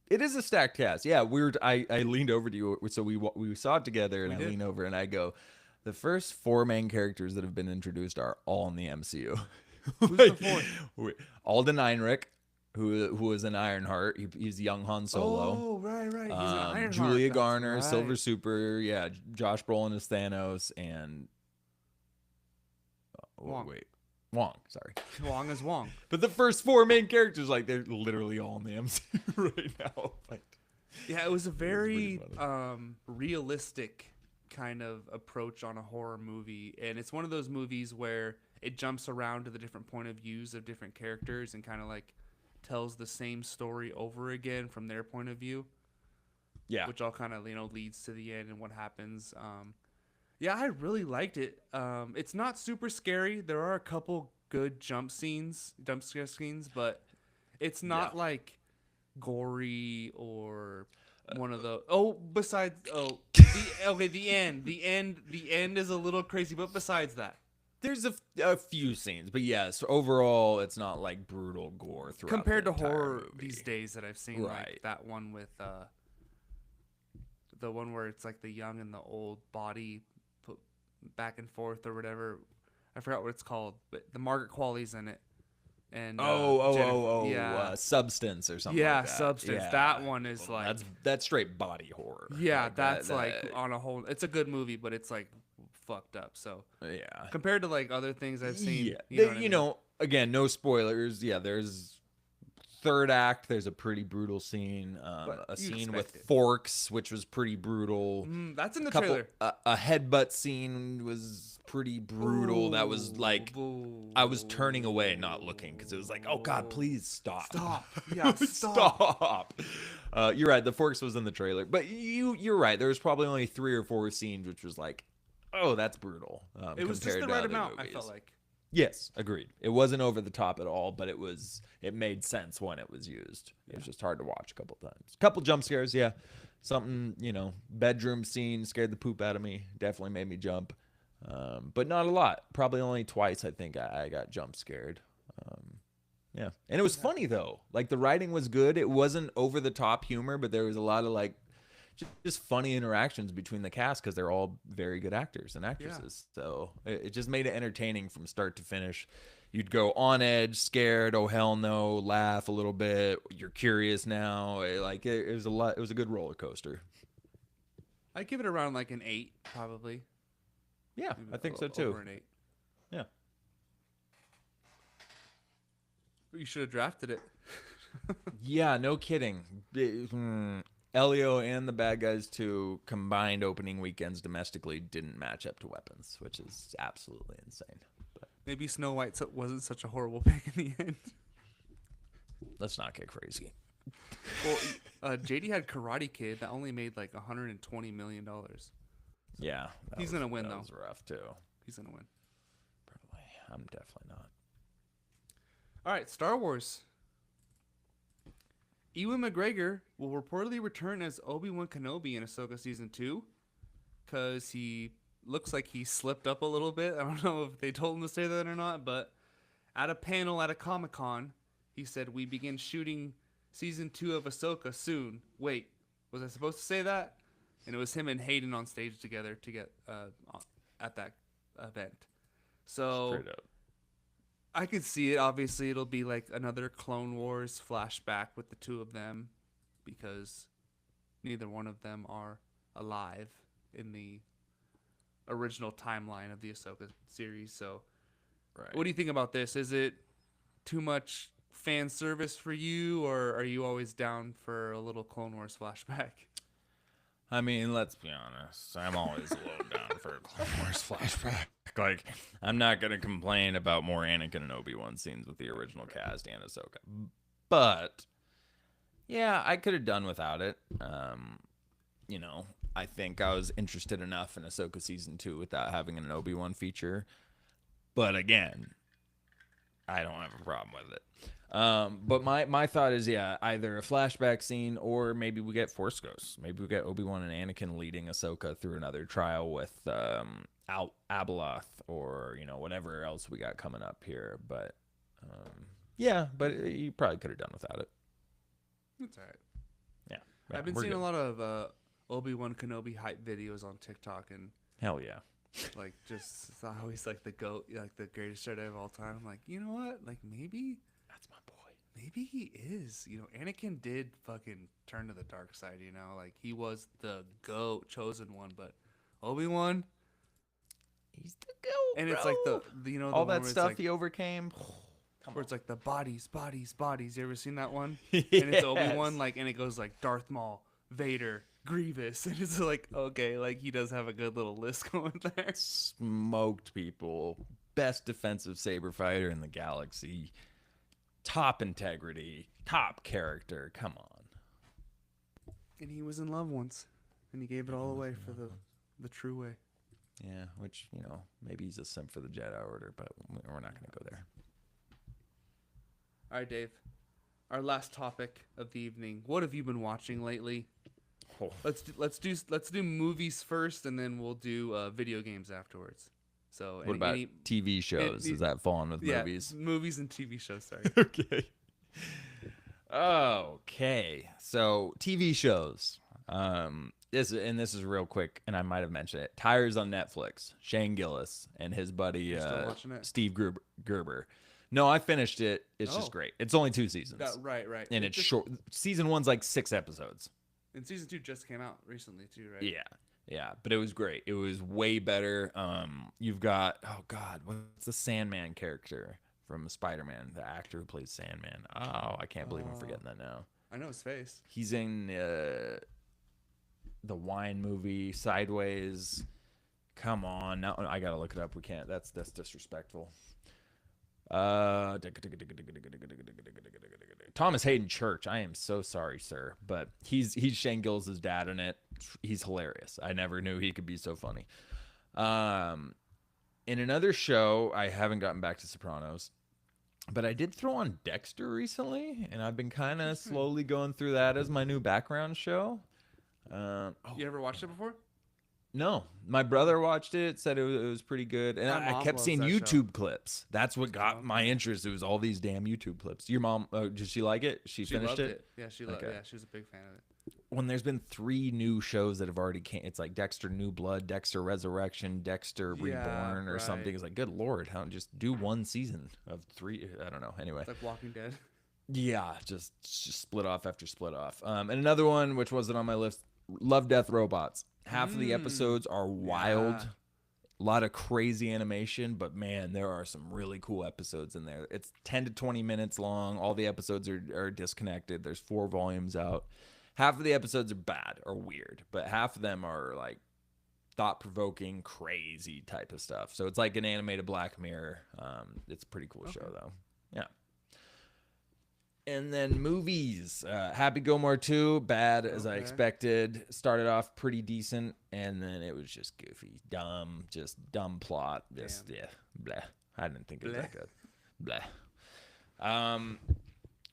it is a stacked cast. Yeah, I leaned over to you, so we saw it together, and I leaned over and I go, the first 4 main characters that have been introduced are all in the MCU. Who's the fourth? Alden Ehrenreich, who is an Ironheart. He's young Han Solo. Oh, right. He's an Ironheart. Julia Garner, Silver Super. Yeah, Josh Brolin is Thanos, and Wong. Wong. Sorry, Wong is Wong. But the first 4 main characters, like they're literally all in the MCU right now. Like, yeah, it was a very realistic kind of approach on a horror movie, and it's one of those movies where it jumps around to the different point of views of different characters and kind of like tells the same story over again from their point of view. Yeah, which all kind of leads to the end and what happens. Yeah, I really liked it. It's not super scary. There are a couple good jump scare scenes, but it's not like gory or one of the the end is a little crazy, but besides that, there's a few scenes, but yes, overall it's not like brutal gore throughout compared the to horror movie. these days that I've seen, like that one with the one where it's like the young and the old body put back and forth or whatever. I forgot what it's called, but the Margaret Qualley's in it. And Substance or something. Yeah, like that. Substance. Yeah. That one is like that's straight body horror. Yeah, like that's like on a whole. It's a good movie, but it's like fucked up. So yeah, compared to like other things I've seen, yeah, again, no spoilers. Yeah, there's third act. There's a pretty brutal scene. A scene with forks, which was pretty brutal. That's in the trailer. A headbutt scene was pretty brutal. That was like, I was turning away, not looking, because it was like, oh God, please stop. Yeah, stop. You're right. The forks was in the trailer, but you're right. There was probably only 3 or 4 scenes, which was like, oh, that's brutal. It was just the right amount. I felt like. Yes, agreed. It wasn't over the top at all, but it made sense when it was used. It was just hard to watch a couple times. Couple jump scares, yeah. Something, bedroom scene scared the poop out of me. Definitely made me jump. But not a lot. Probably only twice, I think, I got jump scared. Yeah. And it was funny, though. Like, the writing was good. It wasn't over-the-top humor, but there was a lot of, like, just funny interactions between the cast because they're all very good actors and actresses. Yeah. So it just made it entertaining from start to finish. You'd go on edge, scared, oh hell no, laugh a little bit. You're curious now. It was a lot. It was a good roller coaster. I'd give it around like an 8, probably. Yeah, maybe I think so too. Over an 8. Yeah. You should have drafted it. Yeah, no kidding. Elio and the Bad Guys 2 combined opening weekends domestically didn't match up to Weapons, which is absolutely insane. But maybe Snow White wasn't such a horrible pick in the end. Let's not get crazy. Well, JD had Karate Kid that only made like $120 million. Yeah. He's going to win, though. That was rough, too. He's going to win. Probably. I'm definitely not. All right, Star Wars. Ewan McGregor will reportedly return as Obi-Wan Kenobi in Ahsoka Season 2 because he looks like he slipped up a little bit. I don't know if they told him to say that or not, but at a panel at a Comic-Con, he said, "We begin shooting Season 2 of Ahsoka soon." Wait, was I supposed to say that? And it was him and Hayden on stage together to get at that event. So Straight up. I could see it. Obviously, it'll be like another Clone Wars flashback with the two of them, because neither one of them are alive in the original timeline of the Ahsoka series. So, Right. what do you think about this? Is it too much fan service for you, or are you always down for a little Clone Wars flashback? I mean, let's be honest. I'm always a little down for a Clone Wars flashback. Like, I'm not going to complain about more Anakin and Obi-Wan scenes with the original cast and Ahsoka. But, yeah, I could have done without it. You know, I think I was interested enough in Ahsoka Season 2 without having an Obi-Wan feature. But, again, I don't have a problem with it. But my thought is, yeah, either a flashback scene or maybe we get Force Ghosts. Maybe we get Obi-Wan and Anakin leading Ahsoka through another trial with Abeloth, or, you know, whatever else we got coming up here. But yeah, but you probably could have done without it. That's all right. Yeah, I've been we're seeing good. a lot of Obi-Wan Kenobi hype videos on TikTok, and Hell yeah. like, just it's always like the GOAT, like the greatest Jedi of all time. I'm like, you know what? Like, maybe That's my boy. maybe he is. You know, Anakin did fucking turn to the dark side, you know? Like, he was the GOAT, chosen one, but Obi-Wan, He's the goat, and it's bro. like the you know, the all one that where it's stuff like, he overcame. where it's like the bodies. You ever seen that one? And it's Obi-Wan, Yes. like, and it goes like Darth Maul, Vader, Grievous, and it's like, okay, like, he does have a good little list going there. Smoked people. Best defensive saber fighter in the galaxy. Top integrity. Top character. Come on. And he was in love once, and he gave it all away for the true way. Yeah, which, you know, maybe he's a simp for the Jedi Order, but we're not going to go there. All right, Dave. Our last topic of the evening. What have you been watching lately? Oh. Let's do movies first, and then we'll do video games afterwards. So What about TV shows? Does that fall in with movies? Movies and TV shows. Sorry. Okay. Okay. So TV shows. This is real quick, and I might have mentioned it. Tires on Netflix. Shane Gillis and his buddy You're still watching it? Steve Gerber. No, I finished it. It's Oh. just great. It's only 2 seasons, Right. and it's short. Season 1's like 6 episodes. And season 2 just came out recently too, right? Yeah, but it was great. It was way better. You've got, oh God, what's the Sandman character from Spider-Man? The actor who plays Sandman. Oh, I can't believe I'm forgetting that now. I know his face. He's in the wine movie Sideways. Come on, now I gotta look it up. We can't. That's disrespectful. Thomas Hayden Church. I am so sorry, sir, but he's Shane Gillis' dad in it. He's hilarious. I never knew he could be so funny. In another show, I haven't gotten back to Sopranos, but I did throw on Dexter recently, and I've been kind of slowly going through that as my new background show. You ever watched it before? No, my brother watched it, said it was pretty good, and My I mom kept loves seeing that YouTube clips. That's what got my interest. It was all these damn YouTube clips. Your mom, did she like it? She finished loved it? Yeah, she Okay. Yeah, she was a big fan of it. When there's been 3 new shows that have already came, it's like Dexter New Blood, Dexter Resurrection, Dexter Yeah, Reborn, or something. right. It's like, good lord, how just do 1 season of 3? I don't know. Anyway, It's like Walking Dead. yeah, just split off after split off. And another one which wasn't on my list, Love, Death, Robots. Half of the episodes are wild. Yeah. A lot of crazy animation, but man, there are some really cool episodes in there. It's 10 to 20 minutes long. All the episodes are disconnected. There's 4 volumes out. Half of the episodes are bad or weird, but half of them are like thought-provoking, crazy type of stuff. So it's like an animated Black Mirror. It's a pretty cool show, though. Yeah. And then movies. Happy Gilmore 2, bad as I expected. Started off pretty decent, and then it was just goofy, dumb plot. Just, yeah, blah. I didn't think it was that good. Blah.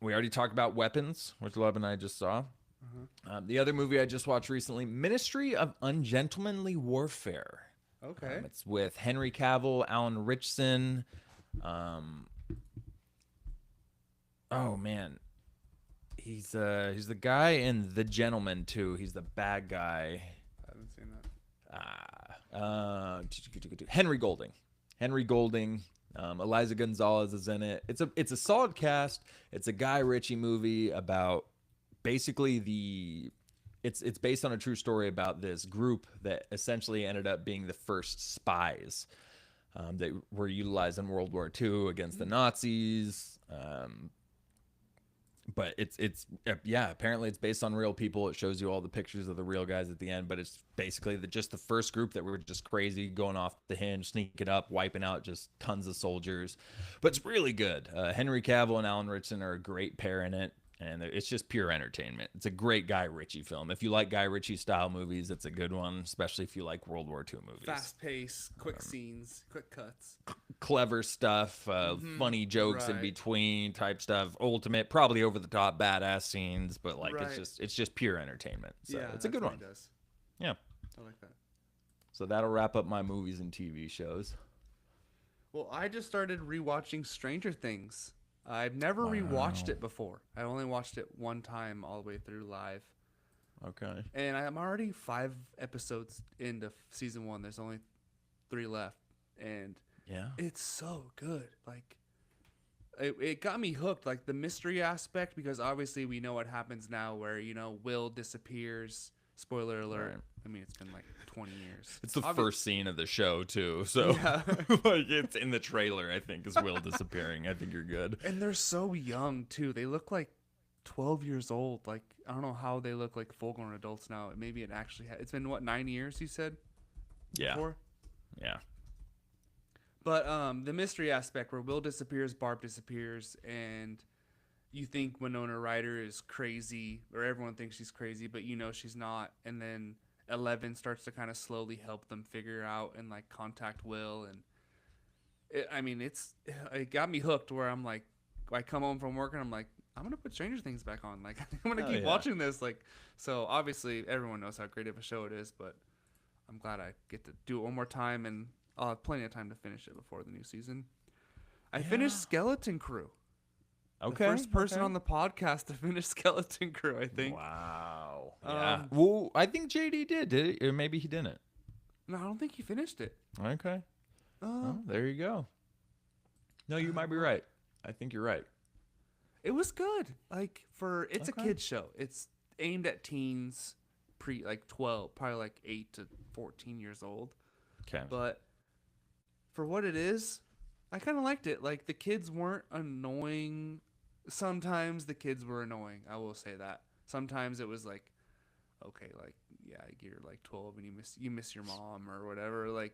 We already talked about Weapons, which Love and I just saw. The other movie I just watched recently, Ministry of Ungentlemanly Warfare. Okay. It's with Henry Cavill, Alan Ritchson. Oh man, he's the guy in The Gentleman too. He's the bad guy. I haven't seen that. Henry Golding. Henry Golding. Eliza Gonzalez is in it. It's a solid cast. It's a Guy Ritchie movie about basically it's based on a true story about this group that essentially ended up being the first spies that were utilized in World War II against the Nazis. But it's apparently it's based on real people. It shows you all the pictures of the real guys at the end, but it's basically just the first group that were just crazy, going off the hinge, sneaking up, wiping out just tons of soldiers. But it's really good. Henry Cavill and Alan Ritchson are a great pair in it, and it's just pure entertainment. It's a great Guy Ritchie film. If you like Guy Ritchie style movies, it's a good one, especially if you like World War II movies. Fast pace, quick scenes, quick cuts. Clever stuff, funny jokes in between type stuff. Ultimate, probably over the top badass scenes, but like it's just pure entertainment. So it's a good one. Yeah, I like that. So that'll wrap up my movies and TV shows. Well, I just started rewatching Stranger Things. I've never rewatched it before. I only watched it one time all the way through live. Okay. And I'm already 5 episodes into season 1. There's only 3 left, and yeah, it's so good. Like, it got me hooked. Like the mystery aspect, because obviously we know what happens now, where Will disappears. Spoiler alert. Right. I mean, it's been like 20 years. It's the first scene of the show, too. So, like, it's in the trailer, I think, is Will disappearing. I think you're good. And they're so young, too. They look like 12 years old. Like, I don't know how they look like full-grown adults now. Maybe it actually it's been, 9 years, you said? Yeah. Before? Yeah. But the mystery aspect where Will disappears, Barb disappears, and you think Winona Ryder is crazy, or everyone thinks she's crazy, but she's not. And then Eleven starts to kind of slowly help them figure out and like contact Will, and it got me hooked. Where I'm like, I come home from work and I'm like, I'm gonna put Stranger Things back on. Like, I'm gonna keep watching this. Like, so obviously everyone knows how great of a show it is, but I'm glad I get to do it one more time, and I'll have plenty of time to finish it before the new season. I finished Skeleton Crew. Okay. The first person on the podcast to finish Skeleton Crew, I think. Wow. Yeah. Well, I think JD did it? Or maybe he didn't. No, I don't think he finished it. Okay. There you go. No, you might be right. I think you're right. It was good. Like, it's a kid's show. It's aimed at teens, 12, probably like 8 to 14 years old. Okay. But for what it is, I kind of liked it. Like, the kids weren't annoying. Sometimes the kids were annoying. I will say that. Sometimes it was like, okay, like, yeah, you're like 12 and you miss your mom or whatever. Like,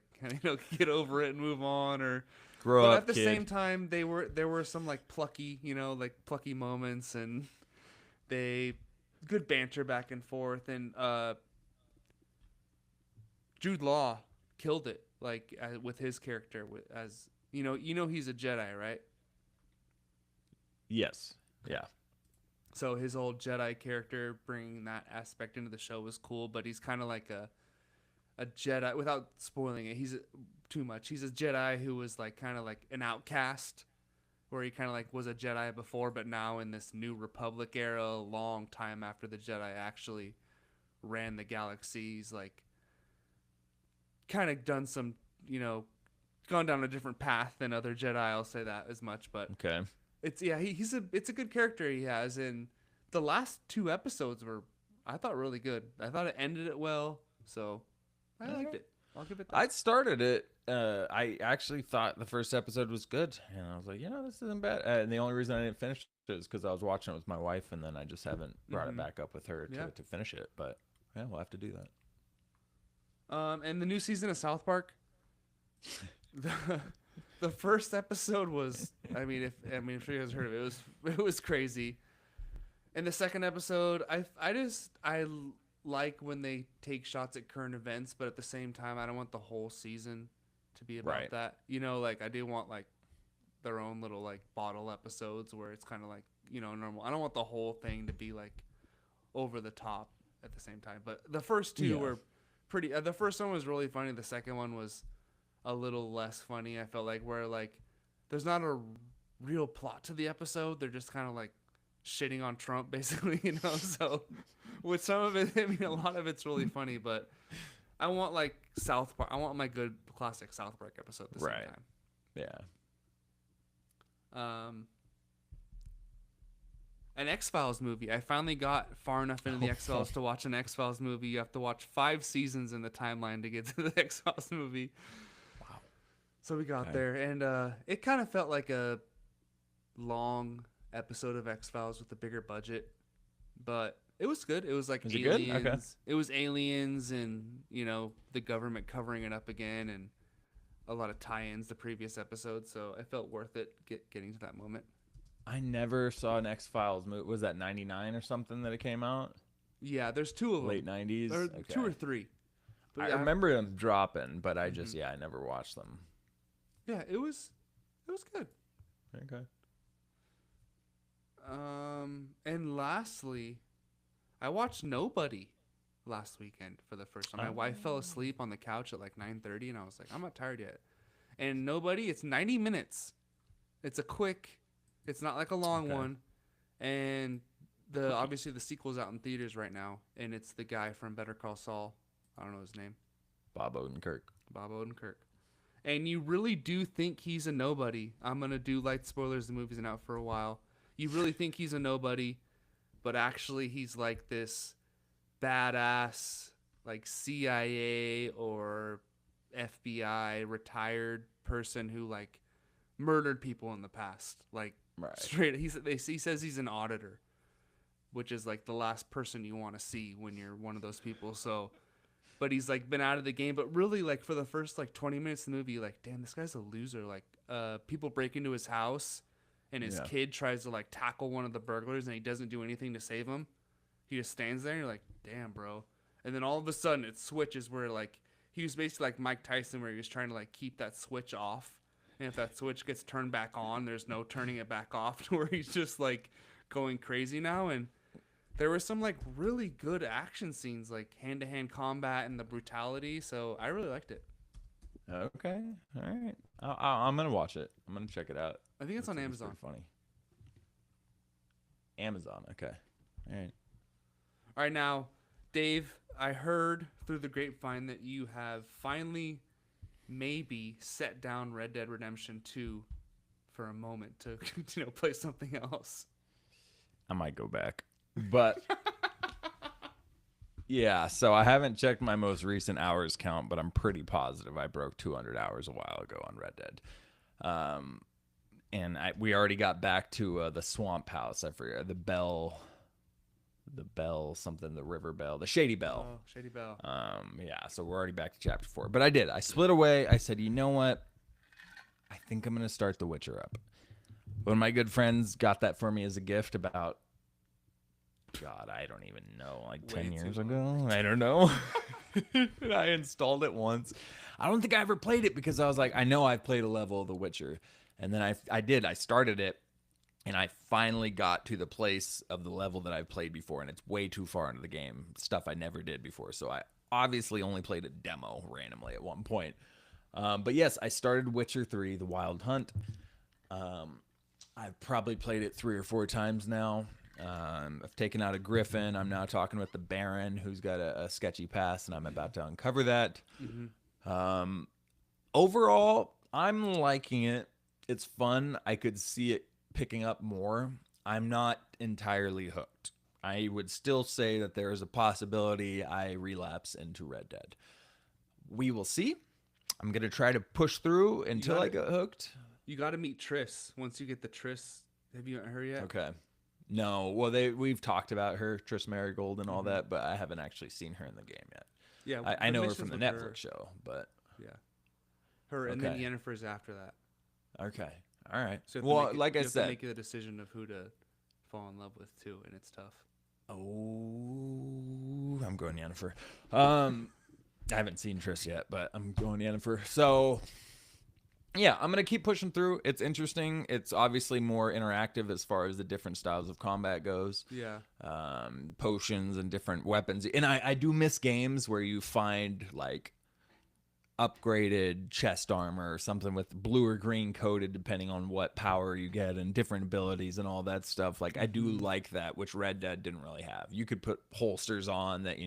get over it and move on, or grow up. At the same time, there were some like plucky moments, and good banter back and forth, and Jude Law killed it, like with his character as. He's a Jedi, right? Yes. Yeah. So his old Jedi character, bringing that aspect into the show was cool, but he's kind of like a Jedi, without spoiling it. He's too much. He's a Jedi who was like kind of like an outcast, where he kind of like was a Jedi before, but now in this New Republic era, a long time after the Jedi actually ran the galaxies, like kind of done some, gone down a different path than other Jedi. I'll say that as much, but okay. It's a good character he has, and the last 2 episodes were, I thought, really good. I thought it ended it well, so I liked it. I'll give it that. I started it. I actually thought the first episode was good, and I was like, this isn't bad. And the only reason I didn't finish it is because I was watching it with my wife, and then I just haven't brought it back up with her to finish it. But yeah, we'll have to do that. And the new season of South Park. The first episode was, I'm sure you guys heard of it. It was crazy. And the second episode, I like when they take shots at current events, but at the same time, I don't want the whole season to be about that. Like I do want like their own little like bottle episodes where it's kind of like normal. I don't want the whole thing to be like over the top at the same time. But the first 2 were pretty. The first one was really funny. The second one was a little less funny. I felt like, where like there's not a real plot to the episode. They're just kind of like shitting on Trump basically, so with some of it, a lot of it's really funny, but I want like South Park. I want my good classic South Park episode at the Right. same Yeah. time. An X-Files movie. I finally got far enough into the X-Files to watch an X-Files movie. You have to watch 5 seasons in the timeline to get to the X-Files movie. Wow. So we got Okay. there, and it kind of felt like a long episode of X-Files with a bigger budget, but it was good. It was like Was it good? aliens. Okay. It was aliens, and the government covering it up again, and a lot of tie-ins to previous episodes. So it felt worth it getting to that moment. I never saw an X-Files movie. Was that 99 or something that it came out? Yeah, there's 2 of them. Late 90s? Or Okay. 2 or 3. But I yeah, remember them dropping, but I just, I never watched them. Yeah, it was good. Okay. And lastly, I watched Nobody last weekend for the first time. My wife fell asleep on the couch at like 9:30, and I was like, I'm not tired yet. And Nobody, it's 90 minutes. It's it's not like a long one. And obviously the sequel's out in theaters right now, and it's the guy from Better Call Saul. I don't know his name. Bob Odenkirk. Bob Odenkirk. And you really do think he's a nobody. I'm going to do light spoilers. The movie's been out for a while. You really think he's a nobody, but actually he's like this badass, like CIA or FBI retired person who like murdered people in the past. Like Right. straight, he says he's an auditor, which is like the last person you want to see when you're one of those people. So, but he's like been out of the game. But really, like for the first like 20 minutes of the movie, you're like, damn, this guy's a loser. Like, people break into his house, and his kid tries to like tackle one of the burglars, and he doesn't do anything to save him. He just stands there, and you're like, damn, bro. And then all of a sudden, it switches where like he was basically like Mike Tyson, where he was trying to like keep that switch off. And if that switch gets turned back on, there's no turning it back off to where he's just like going crazy now. And there were some like really good action scenes, like hand-to-hand combat and the brutality. So I really liked it. Okay. All right. I'm going to watch it. I'm going to check it out. I think it's on Looks Amazon. pretty funny. Amazon. Okay. All right. All right, now, Dave, I heard through the grapevine that you have finally maybe set down Red Dead Redemption 2 for a moment to play something else. I might go back. But yeah, so I haven't checked my most recent hours count, but I'm pretty positive I broke 200 hours a while ago on Red Dead. And we already got back to the swamp house. I forget the bell something, the river bell, the Shady Bell. Oh, Shady Bell. Yeah, so we're already back to chapter 4. But I split away. I said, you know what? I think I'm gonna start The Witcher up. One of my good friends got that for me as a gift about, God, I don't even know, like 10 years ago. I don't know. And I installed it once. I don't think I ever played it because I was like, I know I've played a level of The Witcher. And then I did. I started it. And I finally got to the place of the level that I've played before, and it's way too far into the game, stuff I never did before. So I obviously only played a demo randomly at one point. But yes, I started Witcher 3, The Wild Hunt. I've probably played it 3 or 4 times now. I've taken out a griffin. I'm now talking with the Baron, who's got a sketchy past, and I'm about to uncover that. Mm-hmm. Overall, I'm liking it. It's fun. I could see it picking up more. I'm not entirely hooked. I would still say that there is a possibility I relapse into Red Dead. We will see. I'm going to try to push through until I get hooked. You got to meet Triss. Once you get the Triss, have you met her yet? Okay. No, well, we've talked about her, Triss Marigold and all that, but I haven't actually seen her in the game yet. Yeah, I know her from the Netflix show, but yeah, her and then Yennefer's after that. Okay. All right. So well, like I said, to make the decision of who to fall in love with too, and it's tough. Oh, I'm going Yennefer. I haven't seen Triss yet, but I'm going Yennefer. So, yeah, I'm gonna keep pushing through. It's interesting. It's obviously more interactive as far as the different styles of combat goes. Yeah. Potions and different weapons, and I do miss games where you find like upgraded chest armor or something with blue or green coated depending on what power you get and different abilities and all that stuff. Like I do like that, which Red Dead didn't really have. You could put holsters on that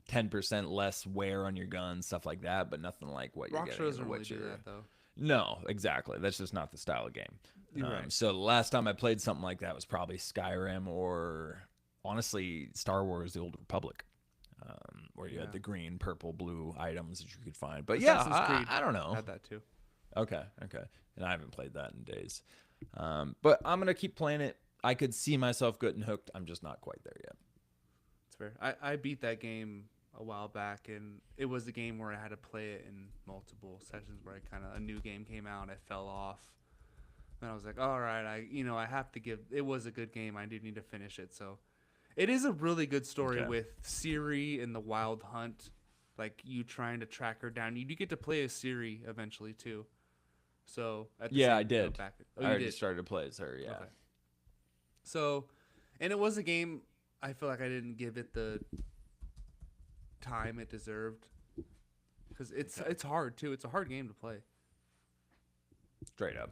10% less wear on your gun, stuff like that, but nothing like what you're Rockstar getting in doesn't The really Witcher. do that though. No, exactly. That's just not the style of game. You're right. So the last time I played something like that was probably Skyrim or honestly Star Wars: The Old Republic, where you had the green, purple, blue items that you could find. But Assassin's Creed I don't know. had that too. Okay, and I haven't played that in days. But I'm gonna keep playing it. I could see myself getting hooked. I'm just not quite there yet. It's fair. I beat that game a while back, and it was a game where I had to play it in multiple sessions. Where a new game came out, and I fell off, and I was like, all right, I have to give. It was a good game. I do need to finish it. So, it is a really good story with Ciri and the Wild Hunt, like you trying to track her down. You do get to play as Ciri eventually too. So I did. Oh, I already started to play as her. Yeah. Okay. So, and it was a game. I feel like I didn't give it the time it deserved because it's hard too. It's a hard game to play. Straight up.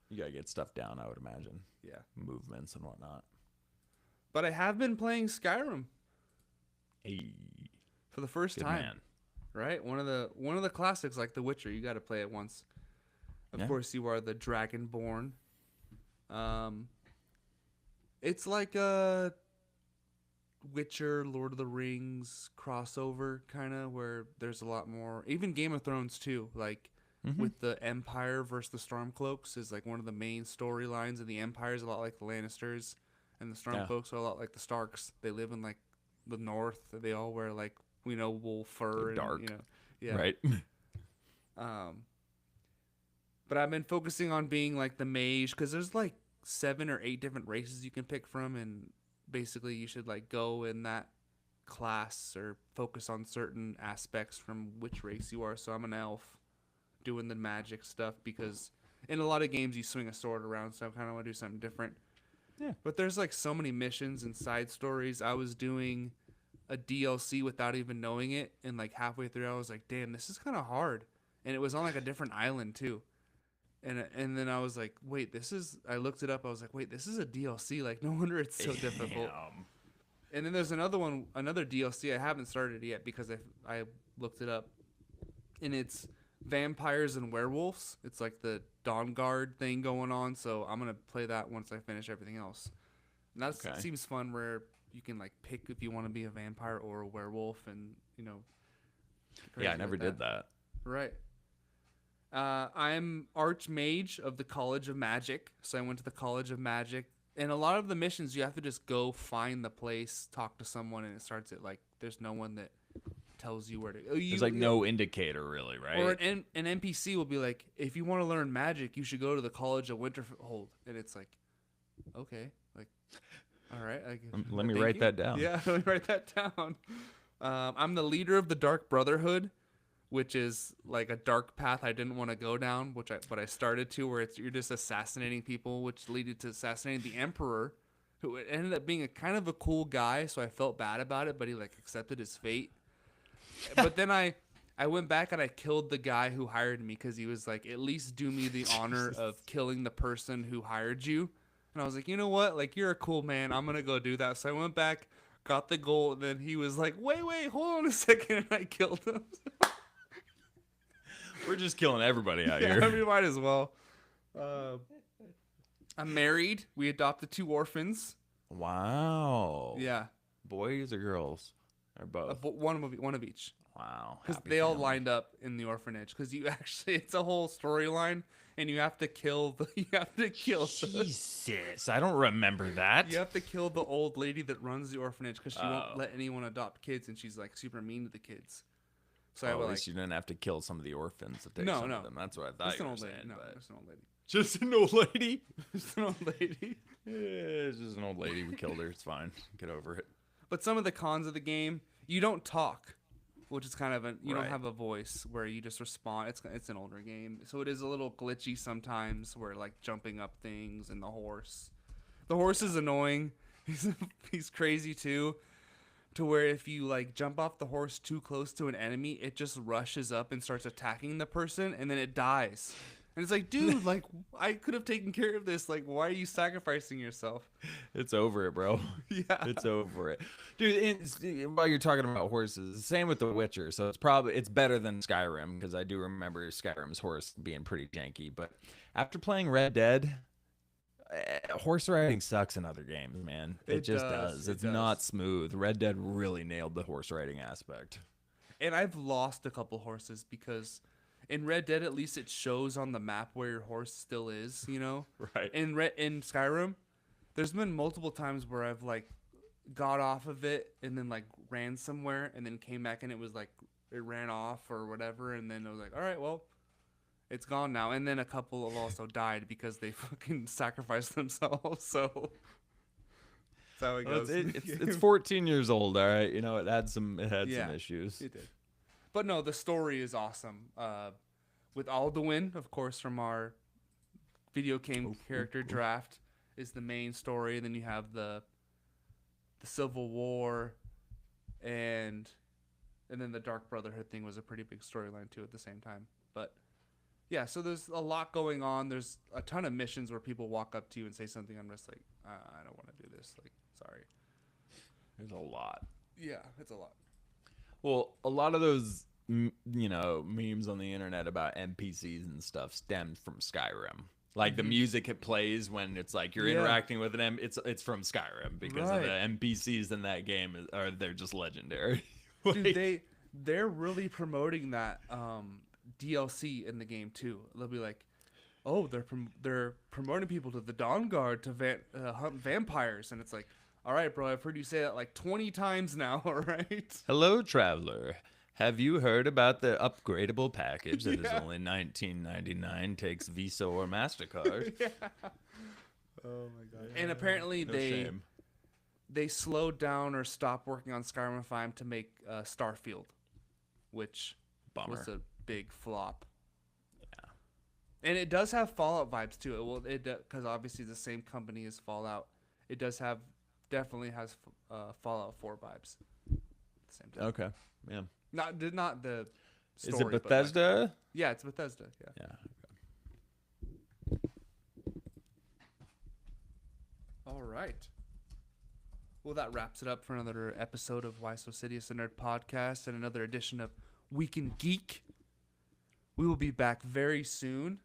You gotta get stuff down, I would imagine. Yeah. Movements and whatnot. But I have been playing Skyrim. Hey. For the first time. Man. Right? One of the classics like The Witcher. You got to play it once. Of course, you are the Dragonborn. It's like a Witcher, Lord of the Rings crossover kind of where there's a lot more. Even Game of Thrones too. Like with the Empire versus the Stormcloaks is like one of the main storylines. And the Empire is a lot like the Lannisters, and the Stormcloaks are a lot like the Starks. They live in like the North. They all wear like wool fur. And, dark. Yeah. Right. But I've been focusing on being like the mage because there's like 7 or 8 different races you can pick from, and basically you should like go in that class or focus on certain aspects from which race you are. So I'm an elf doing the magic stuff because in a lot of games you swing a sword around, so I kind of want to do something different. Yeah. But there's like so many missions and side stories. I was doing a DLC without even knowing it, and like halfway through I was like, damn, this is kind of hard. And it was on like a different island too. And then I was like, wait, I looked it up. I was like, wait, this is a DLC. Like, no wonder it's so difficult. And then there's another DLC. I haven't started it yet because I looked it up. And it's vampires and werewolves. It's like the Dawnguard thing going on. So I'm going to play that once I finish everything else. And that seems fun where you can like pick if you want to be a vampire or a werewolf and, Yeah, I never did that. Right. I'm Archmage of the College of Magic, so I went to the College of Magic. And a lot of the missions, you have to just go find the place, talk to someone, and it starts at like there's no one that tells you where to go. There's like no indicator really, right? Or an NPC will be like, if you want to learn magic, you should go to the College of Winterhold, and it's like, okay, like, all right. Let me write that down. Yeah, let me write that down. I'm the leader of the Dark Brotherhood, which is like a dark path I didn't want to go down, but I started to, where you're just assassinating people, which led to assassinating the Emperor, who ended up being a kind of a cool guy, so I felt bad about it, but he like accepted his fate. But then I went back and I killed the guy who hired me because he was like, at least do me the honor of killing the person who hired you. And I was like, you know what? Like, you're a cool man. I'm going to go do that. So I went back, got the gold, and then he was like, wait, hold on a second, and I killed him. We're just killing everybody out here. We might as well. I'm married. We adopted 2 orphans. Wow. Yeah. Boys or girls? Or both? One of each. Wow. Because they all lined up in the orphanage. Because it's a whole storyline, and you have to kill Jesus, I don't remember that. You have to kill the old lady that runs the orphanage because she won't let anyone adopt kids, and she's like super mean to the kids. So at least you didn't have to kill some of the orphans to take some of them. That's what I thought you were saying. No, it's an old lady. Just an old lady? Just an old lady. Yeah, it's just an old lady. We killed her. It's fine. Get over it. But some of the cons of the game, you don't talk, which is kind of you don't have a voice where you just respond. It's an older game, so it is a little glitchy sometimes where like jumping up things and the horse is annoying. He's crazy too. To where if you like jump off the horse too close to an enemy, it just rushes up and starts attacking the person, and then it dies. And it's like, dude, like, I could have taken care of this. Like, why are you sacrificing yourself? It's over it, bro. Yeah. It's over it, dude. While you're talking about horses, same with The Witcher. So it's better than Skyrim because I do remember Skyrim's horse being pretty janky. But after playing Red Dead, horse riding sucks in other games, man. It just does. It's not smooth. Red Dead really nailed the horse riding aspect. And I've lost a couple horses because in Red Dead, at least it shows on the map where your horse still is, you know? Right. In Skyrim, there's been multiple times where I've like got off of it and then like ran somewhere and then came back and it was like it ran off or whatever, and then I was like, all right, well, it's gone now. And then a couple have also died because they fucking sacrificed themselves. So that's how it goes. It's 14 years old, all right. You know, it had some issues. It did. But no, the story is awesome. With Alduin, of course, from our video game character draft, is the main story. And then you have the Civil War, and then the Dark Brotherhood thing was a pretty big storyline too at the same time. But yeah, so there's a lot going on. There's a ton of missions where people walk up to you and say something. I'm just like, I don't want to do this. Like, sorry. There's a lot. Yeah, it's a lot. Well, a lot of those, memes on the internet about NPCs and stuff stemmed from Skyrim. Like the music it plays when it's like you're interacting with an it's from Skyrim because of the NPCs in that game they're just legendary. Dude, they're really promoting that DLC in the game too. They'll be like, oh, they're promoting people to the Dawn Guard to hunt vampires, and it's like, all right, bro, I've heard you say that like 20 times now, all right? Hello, traveler. Have you heard about the upgradable package that is only $19.99, takes Visa or MasterCard? Yeah. Oh my god. And apparently they slowed down or stopped working on Skyrim 5 to make Starfield, which was a big flop. Yeah. And it does have Fallout vibes too. Because obviously the same company as Fallout. It definitely has Fallout 4 vibes at the same time. Okay. Yeah. Not the story. Is it Bethesda? Like, yeah, it's Bethesda. Yeah. Yeah. Okay. All right. Well, that wraps it up for another episode of Why So Serious, a Nerd podcast, and another edition of Week in Geek. We will be back very soon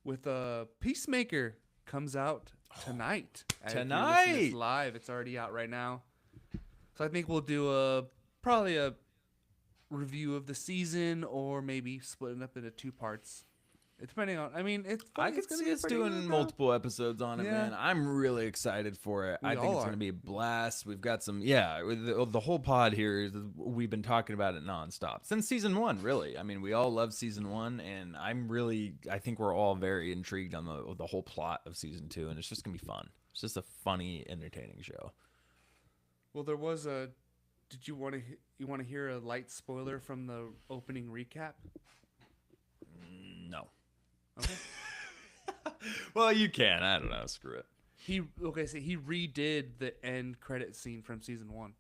with Peacemaker comes out tonight. Tonight, live. It's already out right now. So I think we'll do probably a review of the season, or maybe split it up into 2 parts. Depending on, I could see us doing multiple episodes on it, man. I'm really excited for it. I think it's going to be a blast. We've got some, the whole pod here, we've been talking about it nonstop since season 1, really. I mean, we all love season 1, and I think we're all very intrigued on the whole plot of season 2, and it's just going to be fun. It's just a funny, entertaining show. Well, there was did you want to hear a light spoiler from the opening recap? No. Okay. Well, you can. I don't know. Screw it. So he redid the end credit scene from season 1.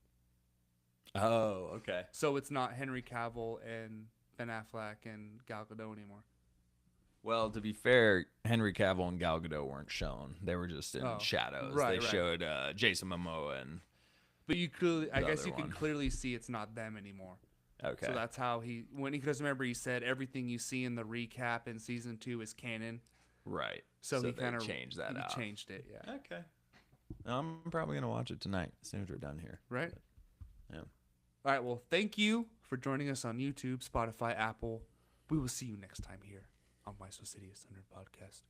Oh, okay. So it's not Henry Cavill and Ben Affleck and Gal Gadot anymore. Well, to be fair, Henry Cavill and Gal Gadot weren't shown. They were just in shadows. They showed Jason Momoa and. But I guess you can clearly see it's not them anymore. Okay. So that's how because remember he said everything you see in the recap in season 2 is canon. Right. So he kind of changed that out. Changed it, yeah. Okay. I'm probably going to watch it tonight as soon as we're done here. Right? Yeah. All right, well, thank you for joining us on YouTube, Spotify, Apple. We will see you next time here on Why So Serious, a Nerd podcast.